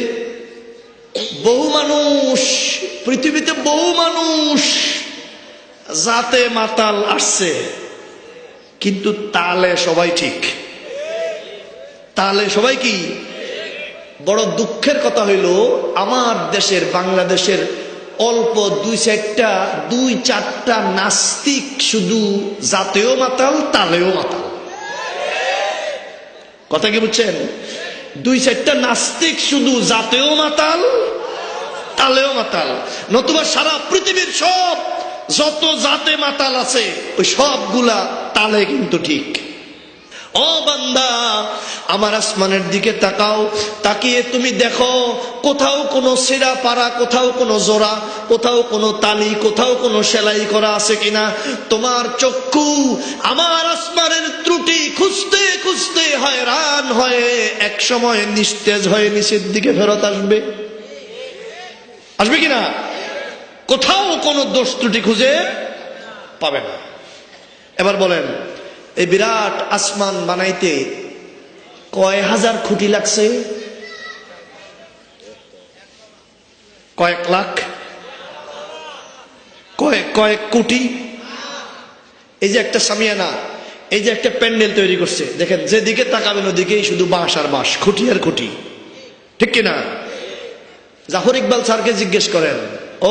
বহু মানুষ জাতে মাতাল আসছে, কিন্তু তালে সবাই ঠিক। তাহলে সবাই কি? বড় দুঃখের কথা হইল আমার দেশের বাংলাদেশের অল্প 2-4টা নাস্তিক শুধু জাতেও মাতাল তালেও মাতাল। কথা কি বুঝছেন? 2-4টা নাস্তিক শুধু জাতেও মাতাল তালেও মাতাল। নতুবা সারা পৃথিবীর যত জাতে মাতাল আছে ওই সবগুলা তালে কিন্তু ঠিক। ও বান্দা, আমার আসমানের দিকে তাকাও, তাকিয়ে তুমি দেখো কোথাও কোনো ছেঁড়া পাড়া, কোথাও কোনো জোড়া, কোথাও কোনো তালি, কোথাও কোনো সেলাই করা আছে কিনা। তোমার চক্ষু আমার আসমানের ত্রুটি খুঁজতে খুঁজতে হয়রান হয়ে এক সময় নিস্তেজ হয়ে নিচের দিকে ফেরত আসবে। আসবে কিনা? কোথাও কোনো দোষ ত্রুটি খুঁজে পাবে না। এবার বলেন, এই বিরাট আসমান বানাইতে কয় হাজার খুঁটি লাগছে? কয়েক লাখ? কয়েক কোটি? এই যে একটা সামিয়ানা, এই যে একটা প্যান্ডেল তৈরি করছে, দেখেন যেদিকে তাকাবেন ওদিকেই শুধু বাঁশ আর বাঁশ, খুঁটি আর খুঁটি, ঠিক কিনা? জাফর ইকবাল স্যারকে জিজ্ঞেস করেন,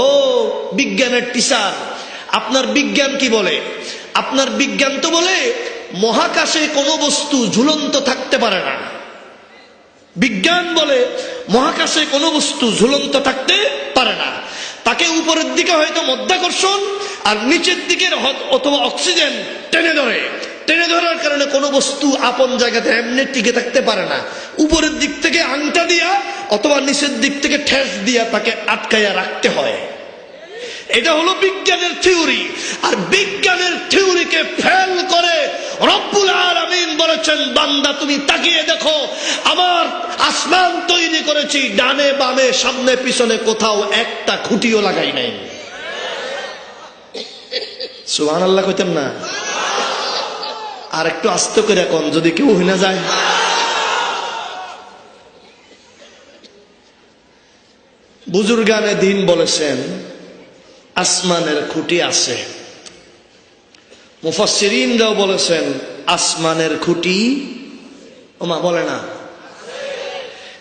ও বিজ্ঞানের টিচার, আপনার বিজ্ঞান কি বলে? আপনার বিজ্ঞান তো বলে মহাকাশে কোনো বস্তু ঝুলন্ত থাকতে পারে না। বিজ্ঞান বলে মহাকাশে কোনো বস্তু ঝুলন্ত থাকতে পারে না। তাকে উপরের দিকে হয়তো মধ্যাকর্ষণ আর নিচের দিকের অথবা অক্সিজেন টেনে ধরে, টেনে ধরার কারণে কোনো বস্তু আপন জায়গাতে এমনি টিকে থাকতে পারে না। উপরের দিক থেকে আংটা দিয়া অথবা নিচের দিক থেকে ঠেস দিয়া তাকে আটকাইয়া রাখতে হয়। এটা হলো বিজ্ঞানের থিওরি। আর বিজ্ঞানের থিওরিকে ফেল করে রব্বুল আলামিন বলেছেন, বান্দা তুমি তাকিয়ে দেখো, আমার আসমান তৈরি করেছি, ডানে বামে সামনে পিছনে কোথাও একটা খুঁটিও লাগাই নাই। সুবহানাল্লাহ কইতেন না? আর একটু আস্তে করে এখন, যদি কেউ হইনা যায়। বুজুর্গানে দিন বলেছেন আসমানের খুঁটি আছে। মুফাসসিরিনরাও বলেছেন আসমানের খুঁটি ওমা বলে না,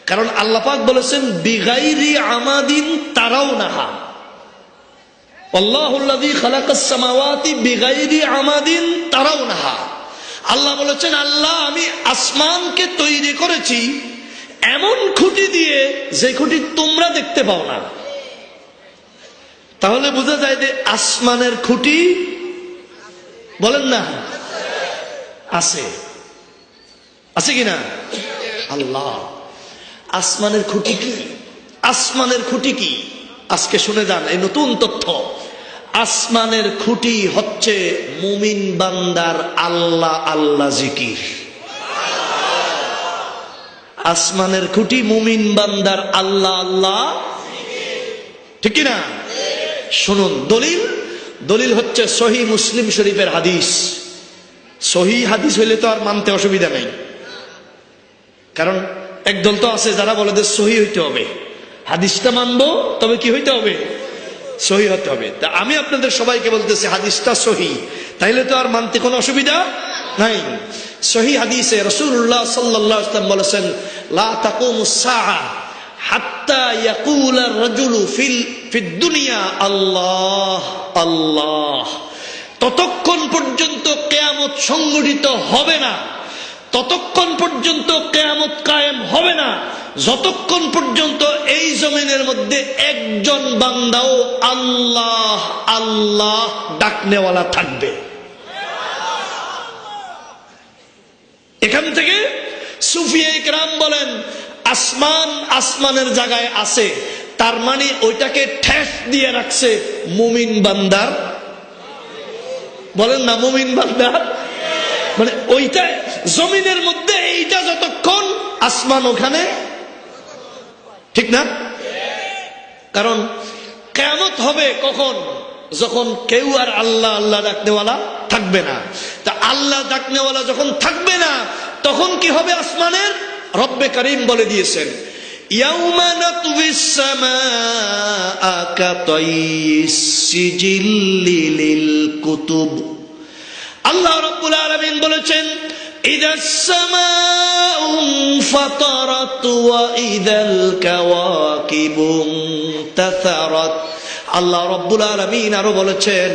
কারণ আল্লাহ পাক বলেছেন বিগাইরি আমাদিন তারাউনাহা, আল্লাহুল্লাযী খালাকাস সামাওয়াতি বিগাইরি আমাদিন তারাউনাহা। আল্লাহ বলেছেন, আল্লাহ আমি আসমানকে তৈরি করেছি এমন খুঁটি দিয়ে যে খুঁটি তোমরা দেখতে পাও না। তাহলে বোঝা যায় যে আসমানের খুঁটি বলেন না আছে, আছে কিনা? আল্লাহ আসমানের খুঁটি কি? আসমানের খুঁটি কি? আজকে শুনে যান এই নতুন তথ্য। আসমানের খুঁটি হচ্ছে মুমিন বান্দার আল্লাহ আল্লাহ জিকির। আসমানের খুঁটি মুমিন বান্দার আল্লাহ আল্লাহ, ঠিক কিনা? শুনুন দলিল। দলিল হচ্ছে সহিহ মুসলিম শরীফের হাদিস। সহিহ হাদিস হইলে তো আর মানতে অসুবিধা নেই, কারণ একদল তো আছে যারা বলে যে সহিহ হইতে হবে, হাদিসটা মানবো তবে কি হইতে হবে? সহিহ হতে হবে। তা আমি আপনাদের সবাইকে বলতেছি হাদিসটা সহিহ, তাইলে তো আর মানতে কোনো অসুবিধা নাই। সহিহ হাদিসে রাসূলুল্লাহ সাল্লাল্লাহু আলাইহি ওয়াসাল্লাম বলেছেন, লা তাকুমুস সাআ হাত্তা ইয়াকুলা রাজুলু ফিদ দুনিয়া আল্লাহ আল্লাহ। ততক্ষণ পর্যন্ত কিয়ামত সংঘটিত হবে না, ততক্ষণ পর্যন্ত কিয়ামত কায়েম হবে না, যতক্ষণ পর্যন্ত এই জমিনের মধ্যে একজন বান্দাও আল্লাহ আল্লাহ ডাকনেওয়ালা থাকবে। এখান থেকে সুফিয়ে কেরাম বলেন আসমান আসমানের জায়গায় আছে, তার মানে ওইটাকে ঠেস দিয়ে রাখছে মুমিন বান্দার, বলেন না মুমিন বান্দার, মানে ওইটা জমিনের মধ্যে, এইটা যতক্ষণ আসমান ওখানে, ঠিক না? কারণ কিয়ামত হবে কখন? যখন কেউ আর আল্লাহ আল্লাহ ডাকনেওয়ালা থাকবে না। তা আল্লাহ ডাকনেওয়ালা যখন থাকবে না, তখন কি হবে আসমানের? রব্বে কারীম বলে দিয়েছেন, ইয়াউমা নাতউইস সামাআ কাতাইস সিজিল্লি লিল কুতুব। আল্লাহ রাব্বুল আলামিন বলেছেন, ইদাস সামাউ ফাতারাত ওয়া ইদাল কাওয়াকিবু তাসারাত। আল্লাহ রাব্বুল আলামিন আরো বলেছেন,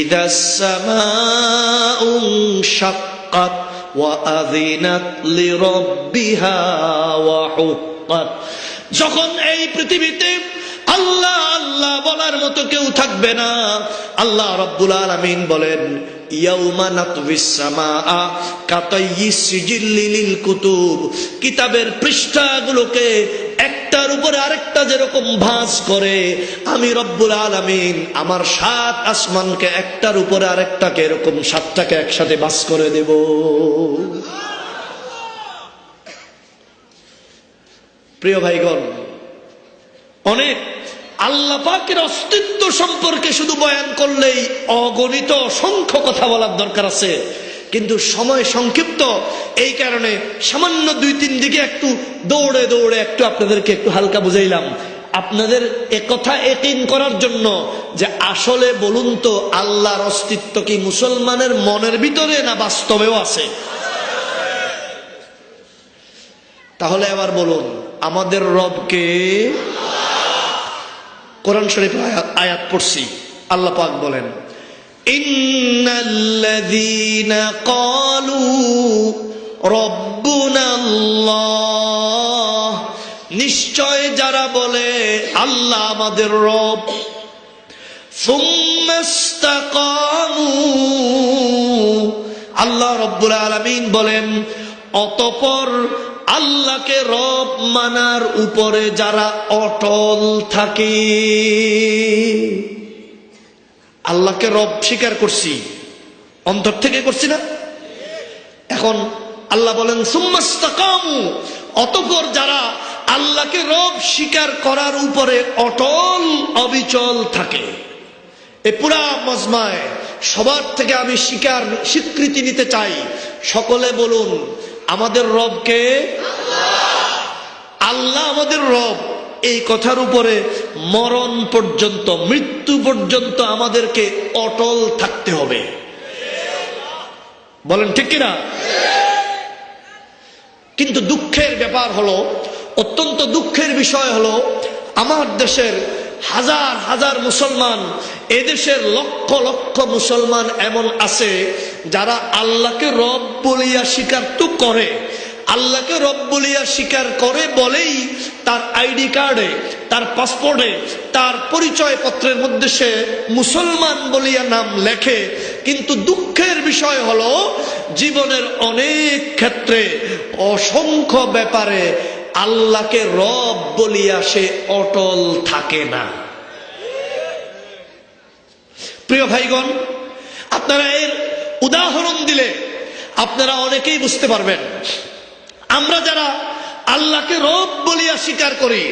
ইদাস সামাউ শাক্কাত ওয়া আযিনাত লিরাব্বিহা ওয়া হুক্কাত। যখন এই পৃথিবীতে আল্লাহ আল্লাহ বলার মতো কেউ থাকবে না, আল্লাহ রাব্বুল আলামিন বলেন ইয়াউমা নাতবিস সামাআ কাতাইয়িস সিজিল্লি লিল কুতুব, কিতাবের পৃষ্ঠাগুলোকে একটার উপরে আরেকটা যেরকম ভাঁজ করে, আমি রব্বুল আলামিন আমার 7 আসমানকে একটার উপরে আরেকটাকে এরকম 7টাকে একসাথে ভাঁজ করে দেব। প্রিয় ভাইগণ, অনেক আল্লাহ পাকের অস্তিত্ব সম্পর্কে শুধু বয়ান করলেই অগণিত অসংখ্য কথা বলার দরকার আছে, কিন্তু সময় সংক্ষিপ্ত, এই কারণে সামান্য 2-3 দিকে একটু দৌড়ে দৌড়ে একটু আপনাদেরকে একটু হালকা বুঝাইলাম, আপনাদের একথা ইয়াকিন করার জন্য যে আসলে বলুন তো আল্লাহর অস্তিত্ব কি মুসলমানের মনের ভিতরে না বাস্তবেও আছে? তাহলে এবার বলুন, আমাদের রবকে? কোরআন শরীফের আয়াত পড়ছি, আল্লাহ পাক বলেন, ইন্নাল্লাযীনা ক্বালু রাব্বুনাল্লাহ, নিশ্চয় যারা বলে আল্লাহ আমাদের রব, সুম্মাস্তাকামু, আল্লাহ রাব্বুল আলামিন বলেন অতঃপর আল্লাহকে রব মানার উপরে যারা অটল থাকে। আল্লাহকে রব স্বীকার করছি, অন্তর থেকে করছি না? এখন আল্লাহ বলেন সুম্মাস্তাকামু, অতঃপর যারা আল্লাহকে রব স্বীকার করার উপরে অটল অবিচল থাকে। এই পুরা মজমায় সবার থেকে আমি স্বীকৃতি নিতে চাই, সকলে বলুন আমাদের রবকে? আল্লাহ আমাদের রব, এই কথার উপরে মরণ পর্যন্ত, মৃত্যু পর্যন্ত আমাদেরকে অটল থাকতে হবে। বলেন ঠিক কিনা? কিন্তু দুঃখের ব্যাপার হলো, অত্যন্ত দুঃখের বিষয় হলো, আমার দেশের হাজার হাজার মুসলমান, এদেশের লক্ষ লক্ষ মুসলমান এমন আছে যারা আল্লাহকে রব বলিয়া স্বীকার তো করে, আল্লাহকে রব বলিয়া স্বীকার করে বলেই তার আইডি কার্ডে, তার পাসপোর্টে, তার পরিচয় পত্রের মধ্যে সে মুসলমান বলিয়া নাম লেখে। কিন্তু দুঃখের বিষয় হলো জীবনের অনেক ক্ষেত্রে, অসংখ্য ব্যাপারে আল্লাহকে রব বলিয়া সে অটল থাকে না। প্রিয় ভাইগণ, আপনারা এর উদাহরণ দিলে আপনারা অনেকেই বুঝতে পারবেন। আমরা যারা আল্লাহকে রব বলিয়া স্বীকার করি,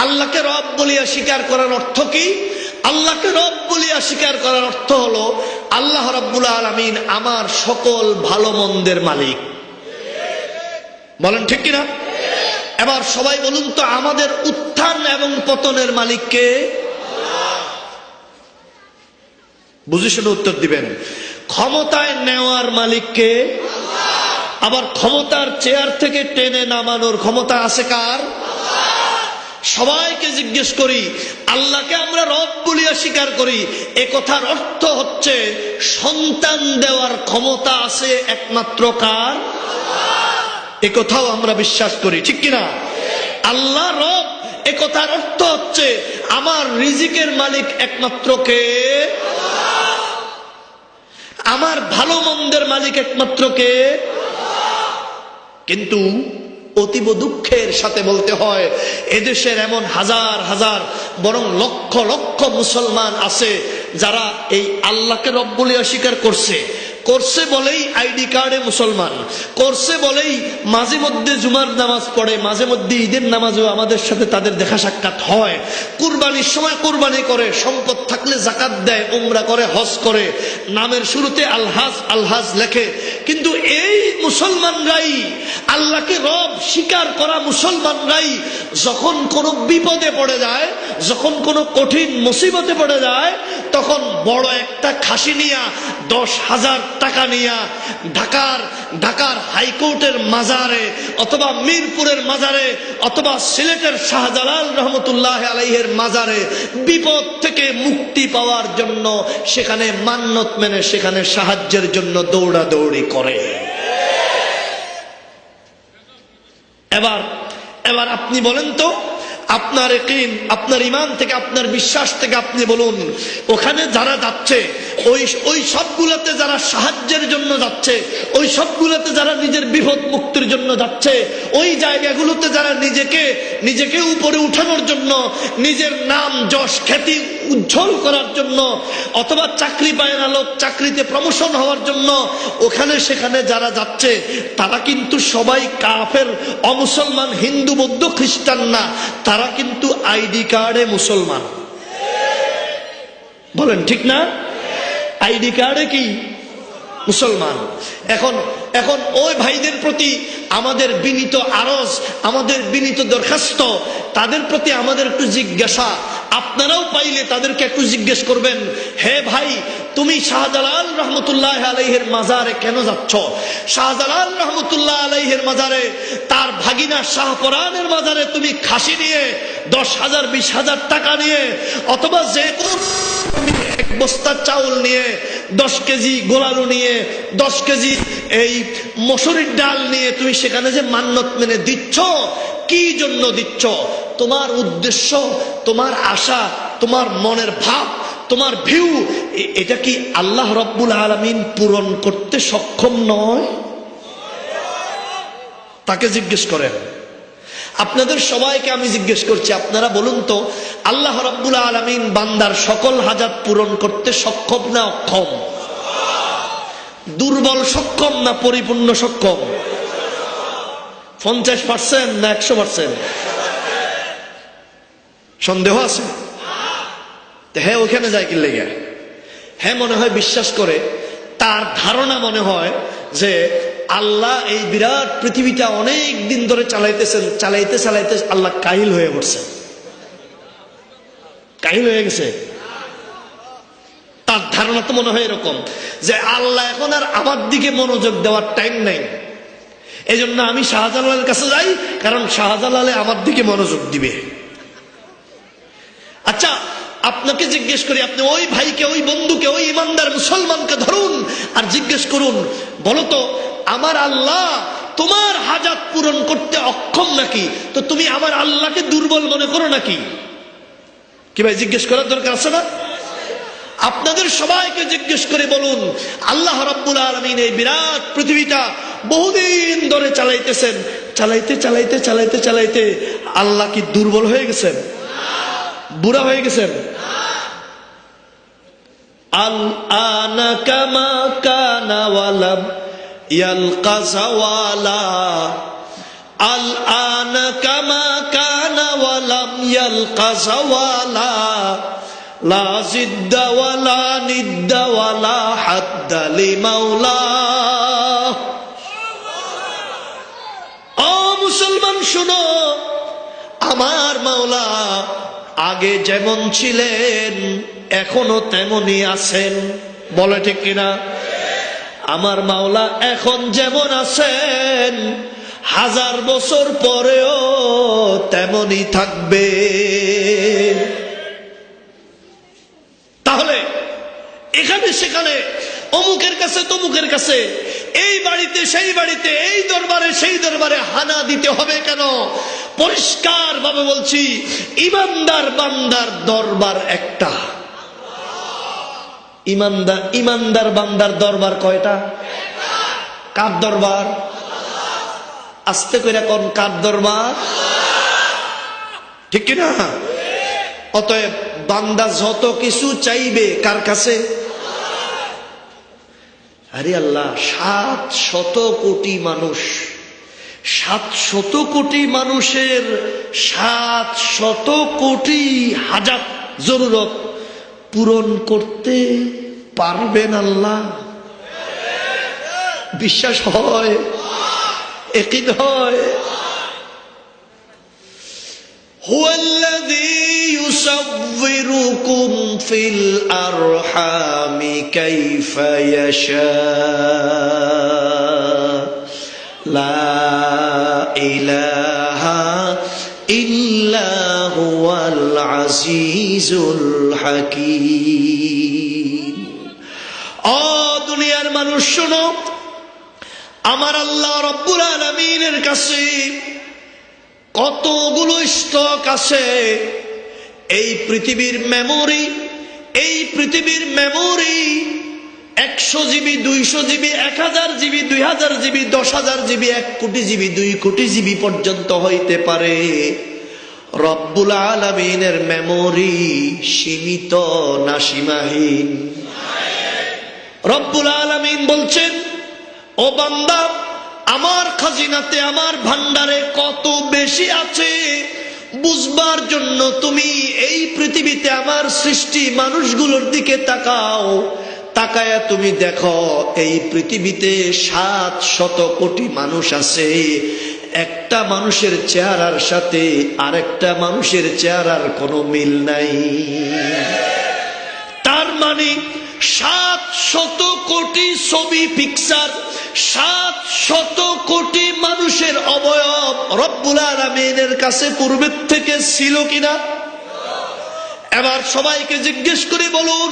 আল্লাহকে রব বলিয়া স্বীকার করার অর্থ কি? আল্লাহকে রব বলিয়া স্বীকার করার অর্থ হলো আল্লাহ রাব্বুল আলামিন আমার সকল ভালো মন্দের মালিক। বলেন ঠিক কিনা? এবার সবাই বলুন তো আমাদের উত্থান এবং পতনের মালিক কে? বুঝে শুনে উত্তর দিবেন। ক্ষমতায় নেওয়ার মালিক কে? আবার ক্ষমতার চেয়ার থেকে টেনে নামানোর ক্ষমতা আছে কার? সবাইকে জিজ্ঞেস করি, আল্লাহকে আমরা রব বলিয়া স্বীকার করি, এ কথার অর্থ হচ্ছে সন্তান দেওয়ার ক্ষমতা আছে একমাত্র কার? এ কথাও আমরা বিশ্বাস করি, ঠিক কিনা? আল্লাহ রব, এ কথার অর্থ হচ্ছে আমার রিজিকের মালিক একমাত্র কে? আমার ভালো মন্দের মালিক একমাত্র কে? কিন্তু অতীব দুঃখের সাথে বলতে হয়, এদেশের এমন হাজার হাজার, বরং লক্ষ লক্ষ মুসলমান আছে যারা এই আল্লাহকে রব বলে অস্বীকার করছে। করছে বলেই আইডি কার্ডে মুসলমান, করছে বলেই মাঝে মধ্যে জুমার নামাজ পড়ে, মাঝে মধ্যে ঈদের নামাজও আমাদের সাথে তাদের দেখা সাক্ষাৎ হয়, কুরবানির সময় কুরবানি করে, সম্পদ থাকলে যাকাত দেয়, উমরা করে, হজ করে, নামের শুরুতে আলহাজ আলহাজ লেখে। কিন্তু এই মুসলমানরাই, আল্লাহকে রব স্বীকার করা মুসলমানরাই যখন কোনো বিপদে পড়ে যায়, যখন কোনো কঠিন মুসিবতে পড়ে যায়, তখন বড় একটা খাসি নিয়া 10,000 টাকা নিয়া ঢাকার হাইকোর্টের মাজারে অথবা মিরপুরের মাজারে অথবা সিলেটের শাহজালাল রহমতুল্লাহ আলাইহির মাজারে বিপদ থেকে মুক্তি পাওয়ার জন্য সেখানে মান্নত মেনে সেখানে সাহায্যের জন্য দৌড়াদৌড়ি করে। এবার আপনি বলেন তো, আপনার ইয়াকিন, আপনার ঈমান থেকে, আপনার বিশ্বাস থেকে আপনি বলুন, ওখানে যারা যাচ্ছে ওই সবগুলোতে যারা সাহায্যের জন্য যাচ্ছে, ওই সবগুলোতে যারা নিজের বিপদ মুক্তির জন্য যাচ্ছে, ওই জায়গাগুলোতে যারা নিজেকে উপরে উঠানোর জন্য, নিজের নাম যশ খ্যাতি উজ্জ্বল করার জন্য, অথবা চাকরি পায় না লোক চাকরিতে প্রমোশন হওয়ার জন্য ওখানে সেখানে যারা যাচ্ছে, তারা কিন্তু সবাই কাফের, অমুসলমান, হিন্দু বৌদ্ধ খ্রিস্টান না, তারা কিন্তু আইডি কার্ডে মুসলমান। বলেন ঠিক না? আইডি কার্ডে কি মুসলমান। এখন ওই ভাইদের প্রতি আমাদের বিনীত আরজ, আমাদের বিনীত দরখাস্ত, তাদের প্রতি আমাদের একটু জিজ্ঞাসা, আপনারাও পাইলে তাদেরকে একটু জিজ্ঞেস করবেন, হে ভাই, তুমি শাহজালাল রহমতুল্লাহ আলাইহির মাজারে কেন যাচ্ছ? শাহজালাল রহমতুল্লাহ আলাইহির মাজারে, তার ভাগিনা শাহপরানের মাজারে তুমি খাসি নিয়ে 10,000 20,000 টাকা নিয়ে, অথবা যে কোন এক বস্তা চাউল নিয়ে, 10 কেজি গোলালু নিয়ে, 10 কেজি এই মসুরির ডাল নিয়ে তুমি সেখানে যে মান্নত মেনে দিচ্ছ, কি জন্য দিচ্ছ? তোমার উদ্দেশ্য, তোমার আশা, তোমার মনের ভাব, তোমার ভিউ, এটা কি আল্লাহ রব্বুল আলামিন পূরণ করতে সক্ষম নয়? তাকে জিজ্ঞেস করেন। আপনাদের সবাইকে আমি জিজ্ঞেস করছি, আপনারা বলুন তো, আল্লাহ রাব্বুল আলামিন বান্দার সকল হাজাত পূরণ করতে সক্ষম না অক্ষম? দুর্বল সক্ষম না পরিপূর্ণ সক্ষম? 50% না 100%? সন্দেহ আছে? হ্যাঁ, ওখানে যায় কি লেগে? হ্যাঁ, মনে হয় বিশ্বাস করে, তার ধারণা মনে হয় যে আল্লাহ এই বিরাট পৃথিবীটা অনেক দিন ধরে চালাইতেছেন, চালাইতে চালাইতে আল্লাহ কাহিল হয়ে পড়ছে, কাহিল হয়ে গেছে। তার ধারণা তো মনে হয় এরকম যে আল্লাহ এখন আর আমার দিকে মনোযোগ দেওয়ার টাইম নাই, এই জন্য আমি শাহজালালের কাছে যাই, কারণ শাহজালালে আমার দিকে মনোযোগ দিবে। আচ্ছা, আপনাকে জিজ্ঞেস করি, আপনি ওই ভাইকে, ওই বন্ধুকে, ওই ইমানদার মুসলমানকে ধরুন আর জিজ্ঞেস করুন, বলো তো, আমার আল্লাহ তোমার হাজাত পূরণ করতে অক্ষম নাকি? তো তুমি আমার আল্লাহকে দুর্বল মনে করো নাকি? কি ভাই, জিজ্ঞেস করার দরকার আছে না? আপনাদের সবাইকে জিজ্ঞেস করে বলুন, আল্লাহ রাব্বুল আলামিন এই বিরাট পৃথিবীটা বহুদিন ধরে চালাইতেছেন, চালাইতে চালাইতে চালাইতে চালাইতে আল্লাহ কি দুর্বল হয়ে গেছেন? বুড়া হয়ে গেছেন? আল আনা কামা কানা ওয়ালাম ইয়ালকা যাওয়ালা, আল আনা কামা কানা ওয়ালাম ইয়ালকা যাওয়ালা, লা জিদ্দা ওয়ালা নিদ্দা ওয়ালা হাদ্দা লিমাওলা। ও মুসলমান শুনো, আমার মাওলা আগে যেমন ছিলেন এখনো তেমনই আছেন। বলে ঠিক কিনা? আমার মাওলা এখন যেমন আছেন 1000 বছর পরেও তেমনই থাকবে। তাহলে এখানে সেখানে, অমুকের কাছে তমুকের কাছে, এই বাড়িতে সেই বাড়িতে, এই দরবারে সেই দরবারে হানা দিতে হবে কেন? পরিষ্কার ভাবে বলছি, ইমানদার বান্দার দরবার একটা। ইমানদার বান্দার দরবার কয়টা? কার দরবার? আস্তে করে কোন কার দরবার? ঠিক কিনা? অতএব বান্দা যত কিছু চাইবে কার কাছে? আরে আল্লাহ, 700 কোটি মানুষ, 700 কোটি মানুষের 700 কোটি হাজাত জরুরত পূরণ করতে পারবেন আল্লাহ? বিশ্বাস হয়? ইয়াকিন হয়? হুয়াল্লাযী ইউসাউবিরুকুম ফিল আরহামি কাইফা ইয়াশা, লা ইলাহা ইল্লা হুয়াল আজিজুল হাকীম। ও দুনিয়ার মানুষ শোনো, আমার আল্লাহ রাব্বুল আলামিনের কাছে কতগুলো স্টক আছে এই পৃথিবীর মেমোরি, এই পৃথিবীর memory 100 GB, 200 GB, 1000 GB, 2000 GB, 10,000 GB, 1 কোটি জিবি, 2 কোটি জিবি পর্যন্ত হইতে পারে। রব্বুল আলামিনের মেমোরি সীমিত না সীমাহীন? রব্বুল আলামিন বলছেন, ও বান্দা, আমার খাজিনাতে, আমার ভান্ডারে কত বেশি আছে বুঝবার জন্য তুমি এই পৃথিবীতে আমার সৃষ্টি মানুষগুলোর দিকে তাকাও। তাকায়া তুমি দেখো এই পৃথিবীতে 700 কোটি মানুষ আছে। একটা মানুষের চেহারার সাথে আরেকটা মানুষের চেহারার কোনো মিল নাই। তার মানে 700 কোটি ছবি পিকচার, 700 কোটি মানুষের অবয়ব রব্বুল আলামিনের কাছে পূর্বের থেকে ছিল কিনা? এবার সবাইকে জিজ্ঞেস করে বলুন,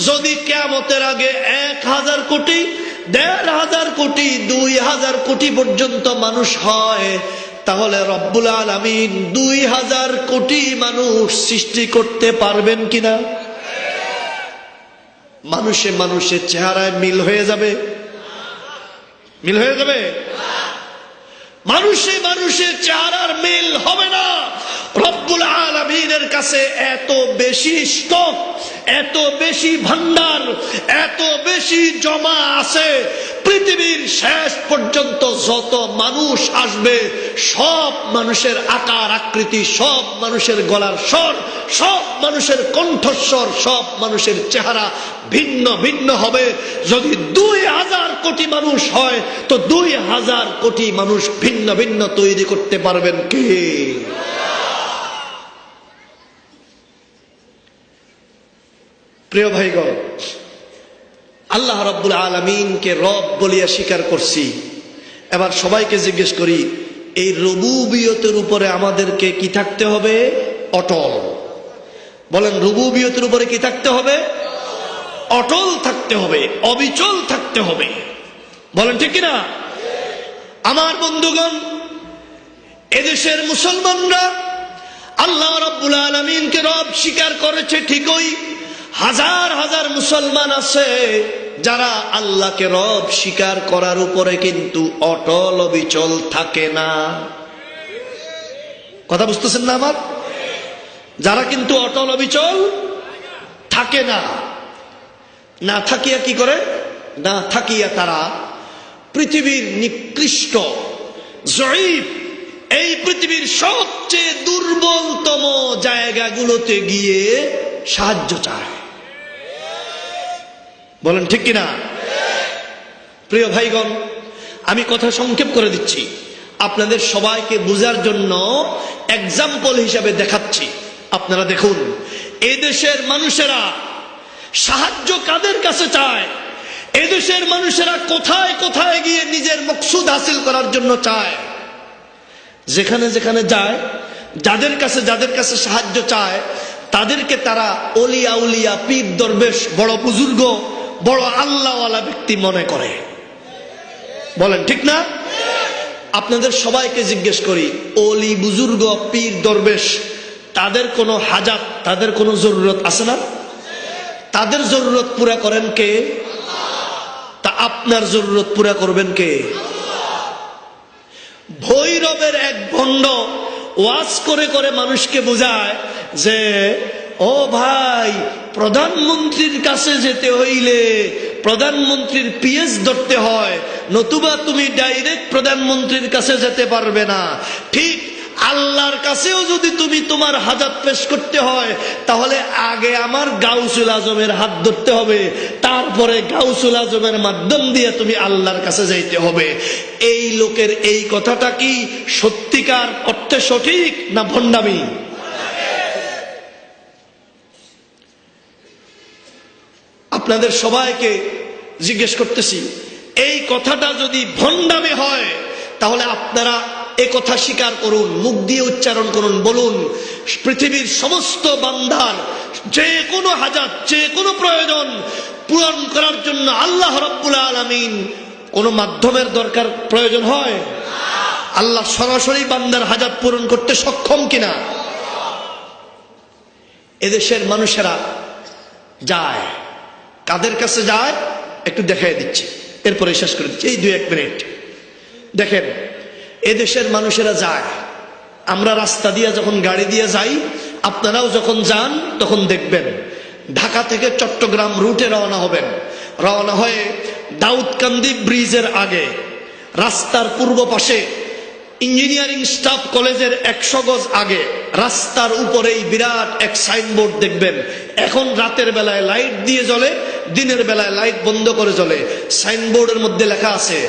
যদি কিয়ামতের আগে 1000 কোটি, 1500 কোটি, 2000 কোটি পর্যন্ত মানুষ হয়, তাহলে রব্বুল আলামিন 2000 কোটি মানুষ সৃষ্টি করতে পারবেন কিনা? মানুষে মানুষের চেহারায় মিল হয়ে যাবে? মিল হয়ে যাবে? মানুষে মানুষের চেহারার মিল হবে না। রব্বুল আলামিনের কাছে এত বেশি স্টক, এত বেশি ভান্ডার, এত বেশি জমা আছে, পৃথিবীর শেষ পর্যন্ত যত মানুষ আসবে সব মানুষের আকার আকৃতি, সব মানুষের গলার স্বর, সব মানুষের কণ্ঠস্বর, সব মানুষের চেহারা ভিন্ন ভিন্ন হবে। যদি 2000 কোটি মানুষ হয় তো 2000 কোটি মানুষ ভিন্ন ভিন্ন তৈরি করতে পারবেন কে? প্রিয় ভাইগণ, আল্লাহ রাব্বুল আলামিনকে রব বলিয়া স্বীকার করছি। এবার সবাইকে জিজ্ঞেস করি, এই রুবুবিয়তের উপরে আমাদেরকে কি থাকতে হবে? অটল। বলেন, রুবুবিয়তের উপরে কি থাকতে হবে? অটল থাকতে হবে, অবিচল থাকতে হবে। বলেন ঠিক কিনা? আমার বন্ধুগণ, এদেশের মুসলমানরা আল্লাহ রাব্বুল আলামিনকে রব স্বীকার করেছে ঠিকই। হাজার হাজার মুসলমান আছে যারা আল্লাহকে রব স্বীকার করার উপরে কিন্তু অটল অবিচল থাকে না। কথা বুঝতেছেন না আমার? যারা কিন্তু অটল অবিচল থাকে না, না থাকিয়া কি করে? না থাকিয়া তারা পৃথিবীর নিকৃষ্ট, জয়ীফ, এই পৃথিবীর সবচেয়ে দুর্বলতম জায়গাগুলোতে গিয়ে সাহায্য চায়। বলেন ঠিক কিনা? প্রিয় ভাইগণ, আমি কথা সংক্ষেপ করে দিচ্ছি, আপনাদের সবাইকে বোঝার জন্য এক্সাম্পল হিসাবে দেখাচ্ছি। আপনারা দেখুন, এই দেশের মানুষেরা সাহায্য কাদের কাছে চায়? এদেশের মানুষেরা কোথায় কোথায় গিয়ে নিজের মকসুদ হাসিল করার জন্য চায়? যেখানে যেখানে যায়, যাদের কাছে সাহায্য চায়, তাদেরকে তারা অলিয়া উলিয়া, পীর দরবেশ, বড় বুজুর্গ, বড় আল্লাহওয়ালা ব্যক্তি মনে করে। বলেন ঠিক না? আপনাদের সবাইকে জিজ্ঞেস করি, অলি বুজুর্গ, পীর দরবেশ, তাদের কোনো হাজাত, তাদের কোনো জরুরত আছে না? তাদের জরুরত পুরা করেন কে? তা আপনার জরুরত পুরা করবেন কে? ভৈরবের এক ভণ্ড ওয়াজ করে করে মানুষকে বোঝায় যে, ও ভাই, প্রধানমন্ত্রীর কাছে যেতে হইলে প্রধানমন্ত্রীর পিএস ধরতে হয়, নতুবা তুমি ডাইরেক্ট প্রধানমন্ত্রীর কাছে যেতে পারবে না। ঠিক আল্লাহর কাছেও যদি তুমি তোমার হাজাত পেশ করতে হয়, তাহলে আগে আমার গাউসুল আজমের হাত ধরতে হবে, তারপরে গাউসুল আজমের মাধ্যম দিয়ে তুমি আল্লাহর কাছে যাইতে হবে। এই লোকের এই কথাটা কি সত্যিকার অর্থে সঠিক না ভণ্ডামি? আপনাদের সবাইকে জিজ্ঞেস করতেছি, এই কথাটা যদি ভণ্ডামি হয় তাহলে আপনারা এ কথা স্বীকার করুন, মুখ দিয়ে উচ্চারণ করুন, বলুন, পৃথিবীর সমস্ত বান্দার যে কোনো হাজাত, যে কোনো প্রয়োজন পূরণ করার জন্য আল্লাহ রাব্বুল আলামিন কোনো মাধ্যমের দরকার প্রয়োজন হয়? আল্লাহ সরাসরি বান্দার হাজাত পূরণ করতে সক্ষম কিনা? এদেশের মানুষেরা যায়, কাদের কাছে যায় একটু দেখাই দিচ্ছি, এরপরে শেষ করে দিচ্ছি, এই 2-1 মিনিট। দেখেন, এদেশের মানুষেরা যায়, আমরা রাস্তা দিয়ে যখন গাড়ি দিয়ে যাই, আপনারাও যখন যান তখন দেখবেন ঢাকা থেকে চট্টগ্রাম রুটে রওনা হবেন। রওনা হয়ে দাউদকান্দি ব্রিজের আগে রাস্তার পূর্ব পাশে ইঞ্জিনিয়ারিং স্টাফ কলেজের 100 গজ আগে রাস্তার উপরেই বিরাট এক সাইনবোর্ড দেখবেন। এখন রাতের বেলায় লাইট দিয়ে জ্বলে, দিনের বেলায় লাইট বন্ধ করে জ্বলে। সাইনবোর্ডের মধ্যে লেখা আছে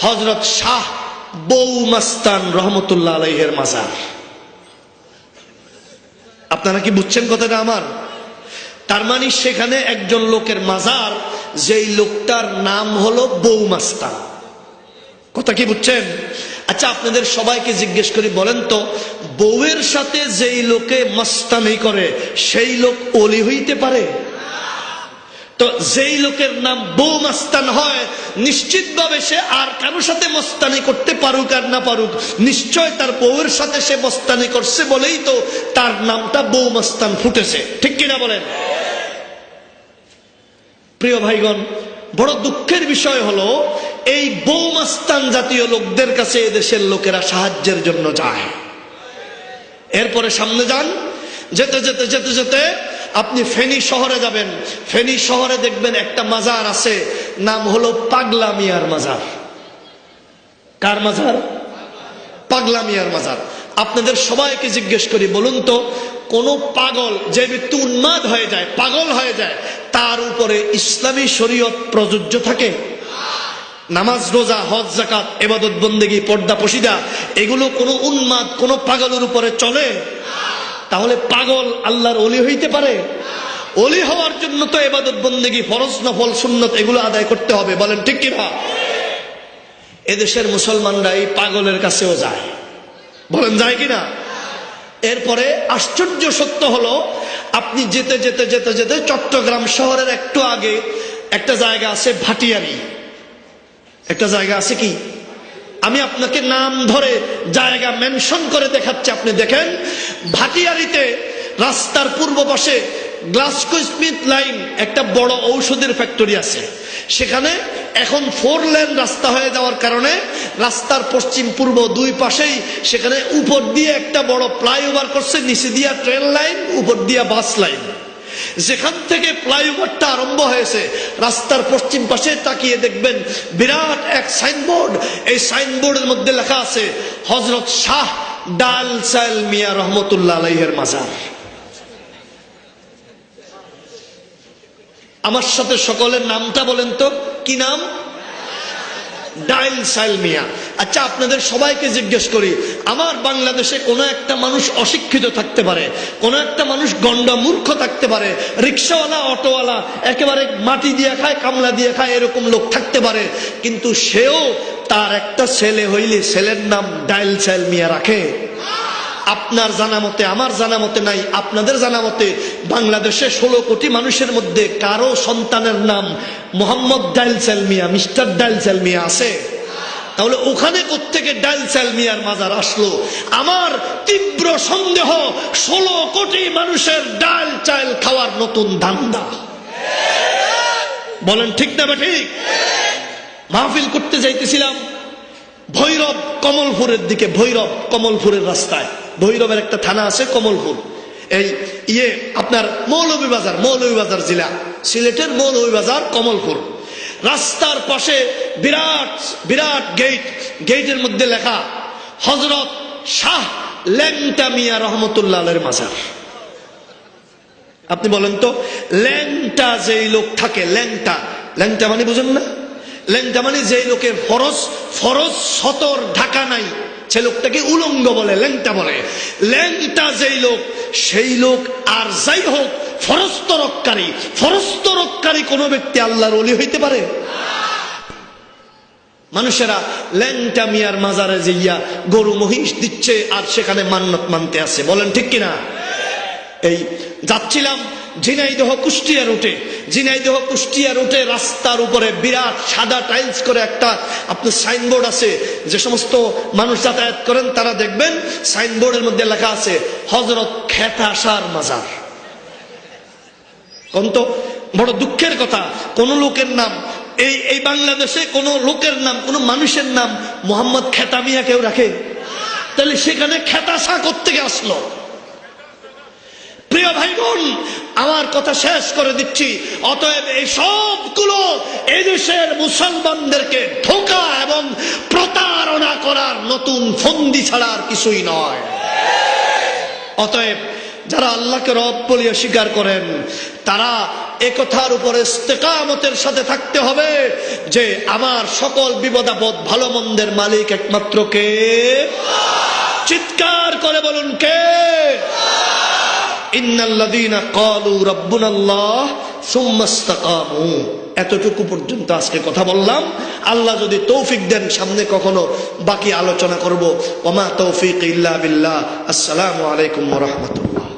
হযরত শাহ বউ মাস্তান রহমতুল্লাহ আলাইহির মাজার। আপনারা কি বুঝছেন কথাটা আমার? তার মানে সেখানে একজন লোকের মাজার, যেই লোকটার নাম হলো বউ মাস্তান। কথা কি বুঝছেন? আচ্ছা, আপনাদের সবাইকে জিজ্ঞেস করি, বলেন তো, বউয়ের সাথে যেই লোকে মস্তানি করে সেই লোক ওলি হইতে পারে? তো যেই লোকের নাম বউ মাস্তান হয়, নিশ্চিতভাবে সে আর কারোর সাথে মস্তানি করতে পারুক আর না পারুক, নিশ্চয় তার বউয়ের সাথে সে মস্তানি করছে বলেই তো তার নামটা বউ মাস্তান ফুটেছে। ঠিক কিনা বলেন? প্রিয় ভাইগণ, বড় দুঃখের বিষয় হলো এই বউ মাস্তান জাতীয় লোকদের কাছে এদেশের লোকেরা সাহায্যের জন্য যায়। এরপরে সামনে যান, যেতে যেতে যেতে যেতে আপনি ফেনী শহরে যাবেন। ফেনী শহরে দেখবেন একটা মাজার আছে, নাম হলো পাগলা মিয়ার মাজার। কার মাজার? পাগলা মিয়ার মাজার। আপনাদের সবাইকে জিজ্ঞেস করি, বলুন তো, কোন পাগল, যে ব্যক্তি উন্মাদ হয়ে যায়, পাগল হয়ে যায়, তার উপরে ইসলামী শরীয়ত প্রযোজ্য থাকে? নামাজ, রোজা, হজ, যাকাত, ইবাদত, বন্দেগী, পর্দা, পশিদা, এগুলো কোনো উন্মাদ, কোনো পাগলের উপরে চলে? তাহলে পাগল আল্লাহর ওলি হইতে পারে? ওলি হওয়ার জন্য তো ইবাদত, বন্দেগী, ফরজ, নফল, সুন্নত এগুলো আদায় করতে হবে। বলেন ঠিক কিনা? এদেশের মুসলমানরা এই পাগলের কাছেও যায়। বলেন যায় কিনা? এরপরে আশ্চর্য সত্য হলো, আপনি যেতে যেতে যেতে যেতে চট্টগ্রাম শহরের একটু আগে একটা জায়গা আছে ভাটিয়ারি। একটা জায়গা আছে কি, আমি আপনাকে নাম ধরে জায়গা মেনশন করে দেখাচ্ছি, আপনি দেখেন। ভাটিয়ারিতে রাস্তার পূর্ব পাশে গ্লাসকো স্মিথ লাইন, একটা বড় ঔষধের ফ্যাক্টরি আছে। সেখানে এখন 4 লেন রাস্তা হয়ে যাওয়ার কারণে রাস্তার পশ্চিম পূর্ব 2 পাশেই সেখানে উপর দিয়ে একটা বড় ফ্লাইওভার করছে, নিচে দিয়া ট্রেন লাইন, উপর দিয়া বাস লাইন। যেখান থেকে ফ্লাইওভারটা আরম্ভ হয়েছে, রাস্তার পশ্চিম পাশে তাকিয়ে দেখবেন বিরাট এক সাইনবোর্ড। এই সাইনবোর্ডের মধ্যে লেখা আছে হযরত শাহ ডাল সাইল মিয়া রহমতুল্লাহ আলাইহির মাজার। আমার সাথে সকলের নামটা বলেন তো, কি নাম? ডাইল সাইল মিয়া। আচ্ছা, আপনাদের সবাইকে জিজ্ঞেস করি, আমার বাংলাদেশে কোনো একটা মানুষ অশিক্ষিত থাকতে পারে, কোনো একটা মানুষ গন্ডা মূর্খ থাকতে পারে, রিক্সাওয়ালা, অটোওয়ালা, একেবারে মাটি দিয়ে খায়, কামলা দিয়ে খায়, এরকম লোক থাকতে পারে, কিন্তু সেও তার একটা ছেলে হইলে ছেলের নাম ডাইল সাইল মিয়া রাখে? আপনার জানা মতে, আমার জানা মতে নাই। আপনাদের জানা মতে বাংলাদেশে 16 কোটি মানুষের মধ্যে কারো সন্তানের নাম মোহাম্মদ ডাইল সাইল মিয়া, মিস্টার ডাইল সাইল মিয়া আছে? তাহলে ওখানে কোত্থেকে ডাইল সাইল মিয়ার মাজার আসলো? আমার তীব্র সন্দেহ 16 কোটি মানুষের ডাল চাল খাওয়ার নতুন ধান্দা। বলেন ঠিক না ঠিক? মাহফিল করতে যাইতেছিলাম ভৈরব কমলপুরের দিকে, ভৈরব কমলপুরের রাস্তায়। ভৈরবের একটা থানা আছে কমলপুর, এই আপনার মৌলভীবাজার জেলা, সিলেটের মৌলভীবাজার কমলপুর। রাস্তার পাশে বিরাট বিরাট গেট, গেটের মধ্যে লেখা হযরত শাহ ল্যাংটা মিয়া রহমতুল্লাহ আলাইহির মাজার। আপনি বলেন তো, ল্যাংটা যেই লোক থাকে, ল্যাংটা, ল্যাংটা মানে বুঝেন না? ল্যাংটা মানে যেই লোকের ফরজ সতর ঢাকা নাই, সে লোকটাকে উলঙ্গ বলে, ল্যাংটা বলে। ল্যাংটা যেই লোক, সেই লোক আর যাই হোক, ফরস্তরকারী কোন ব্যক্তি আল্লাহর ওলি হইতে পারে? মানুষেরা ল্যাংটা মিয়ার মাজারে যাইয়া গরু মহিষ দিচ্ছে আর সেখানে মান্নত মানতে আছে। বলেন ঠিক কিনা? এই যাচ্ছিলাম, ঝিনাইদহ কুষ্টিয়া রুটে, ঝিনাইদহ কুষ্টিয়া রুটে রাস্তার উপরে বিরাট সাদা টাইলস করে একটা আপনার সাইনবোর্ড আছে। যে সমস্ত মানুষ যাতায়াত করেন তারা দেখবেন সাইনবোর্ডের মধ্যে লেখা আছে হযরত খেতা আসার মাজার। কোন তো বড় দুঃখের কথা, কোন লোকের নাম এই বাংলাদেশে কোন লোকের নাম, কোন মানুষের নাম মোহাম্মদ খেতা মিয়া কেউ রাখে? তাহলে সেখানে খেতা শাহ কোত্থেকে আসলো? প্রিয় ভাই বোন, আমার কথা শেষ করে দিচ্ছি। অতএব এই সবগুলো এদেশের মুসলমানদেরকে ধোঁকা এবং প্রতারণা করার নতুন ফন্দি ছাড়া আর কিছুই নয়। অতএব যারা আল্লাহকে রব বলে স্বীকার করেন তারা একথার উপরে ইস্তেকামতের সাথে থাকতে হবে যে আমার সকল বিপদাপদ ভালো মন্দের মালিক একমাত্র কে? চিৎকার করে বলুন কে? ইন্নাল্লাযীনা ক্বালু রাব্বুনাল্লাহ সুম্মা ইসতাকামু। এতটুকু পর্যন্ত আজকে কথা বললাম। আল্লাহ যদি তৌফিক দেন সামনে কখনো বাকি আলোচনা করব। ওয়া মা তৌফিক ইল্লা বিল্লাহ। আসসালামু আলাইকুম ওয়া রাহমাতুল্লাহ।